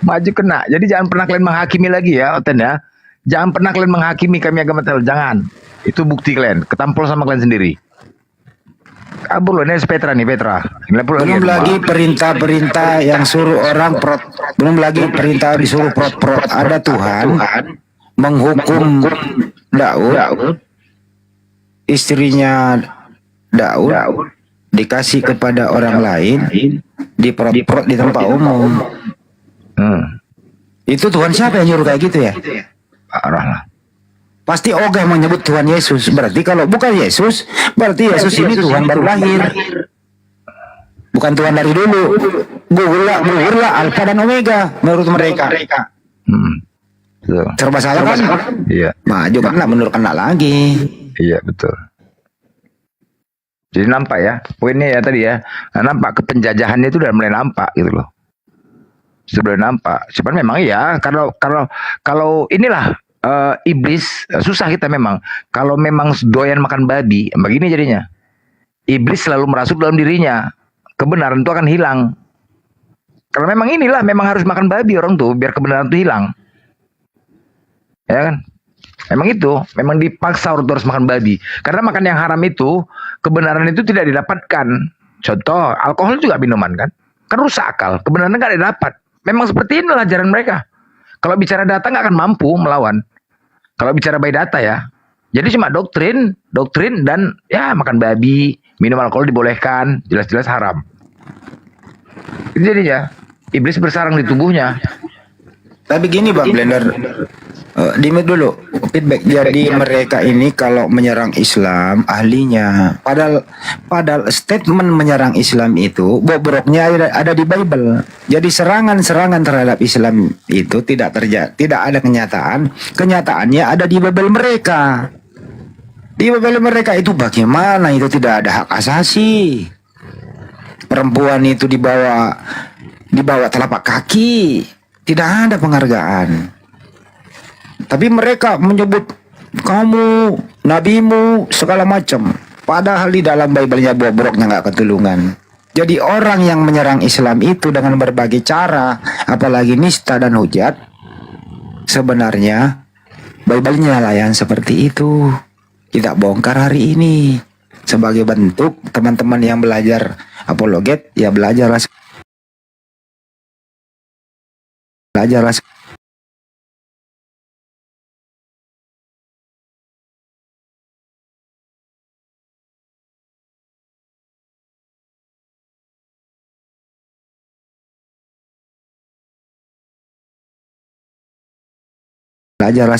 Maju kena. Jadi jangan pernah kalian menghakimi lagi ya, Oten ya. Jangan pernah kalian menghakimi kami agama teror, jangan. Itu bukti kalian, ketampol sama kalian sendiri. Kabur loh, ini Petra nih, Petra. Belum lagi perintah-perintah yang suruh orang belum lagi perintah disuruh prot. Ada Tuhan menghukum Daud, istrinya Daud dikasih kepada orang lain, diprot di tempat umum. Itu Tuhan siapa yang nyuruh kayak gitu ya? Parah lah. Pasti ogah menyebut Tuhan Yesus. Berarti kalau bukan Yesus, berarti Yesus ini Tuhan baru lahir. Bukan Tuhan dari dulu. Gugur lah Alfa dan Omega menurut mereka. Betul. Serba salah kan? Iya. Maju kan lah, menurut kan lagi. Iya betul. Jadi nampak ya, poinnya ya tadi ya, nampak kepenjajahannya itu udah mulai nampak gitu loh. Sudah nampak. Cuman memang ya, kalau inilah iblis susah kita memang. Kalau memang doyan makan babi, begini jadinya. Iblis selalu merasuk dalam dirinya. Kebenaran itu akan hilang. Kalau memang inilah, memang harus makan babi orang tuh biar kebenaran itu hilang. Ya kan? Memang itu, memang dipaksa orang harus makan babi. Karena makan yang haram itu, kebenaran itu tidak didapatkan. Contoh, alkohol juga minuman kan? Kan rusak akal, kebenaran nggak didapat. Memang seperti inilah ajaran mereka. Kalau bicara data nggak akan mampu melawan. Kalau bicara by data ya. Jadi cuma doktrin dan ya makan babi, minum alkohol dibolehkan, jelas-jelas haram. Itu jadinya, iblis bersarang di tubuhnya. Tapi gini Bang Blender, dimit dulu feedback. Jadi mereka ini kalau menyerang Islam ahlinya, padahal statement menyerang Islam itu bobroknya ada di Bible. Jadi serangan terhadap Islam itu tidak ada kenyataannya ada di Bible mereka. Di Bible mereka itu bagaimana itu tidak ada hak asasi. Perempuan itu dibawa telapak kaki, tidak ada penghargaan. Tapi mereka menyebut kamu, nabimu, segala macam. Padahal di dalam Bible-nya bobroknya nggak ketulungan. Jadi orang yang menyerang Islam itu dengan berbagai cara, apalagi nista dan hujat, sebenarnya Bible-nya lah yang seperti itu. Kita bongkar hari ini. Sebagai bentuk teman-teman yang belajar apologet, ya belajarlah. Belajarlah. Belajarlah.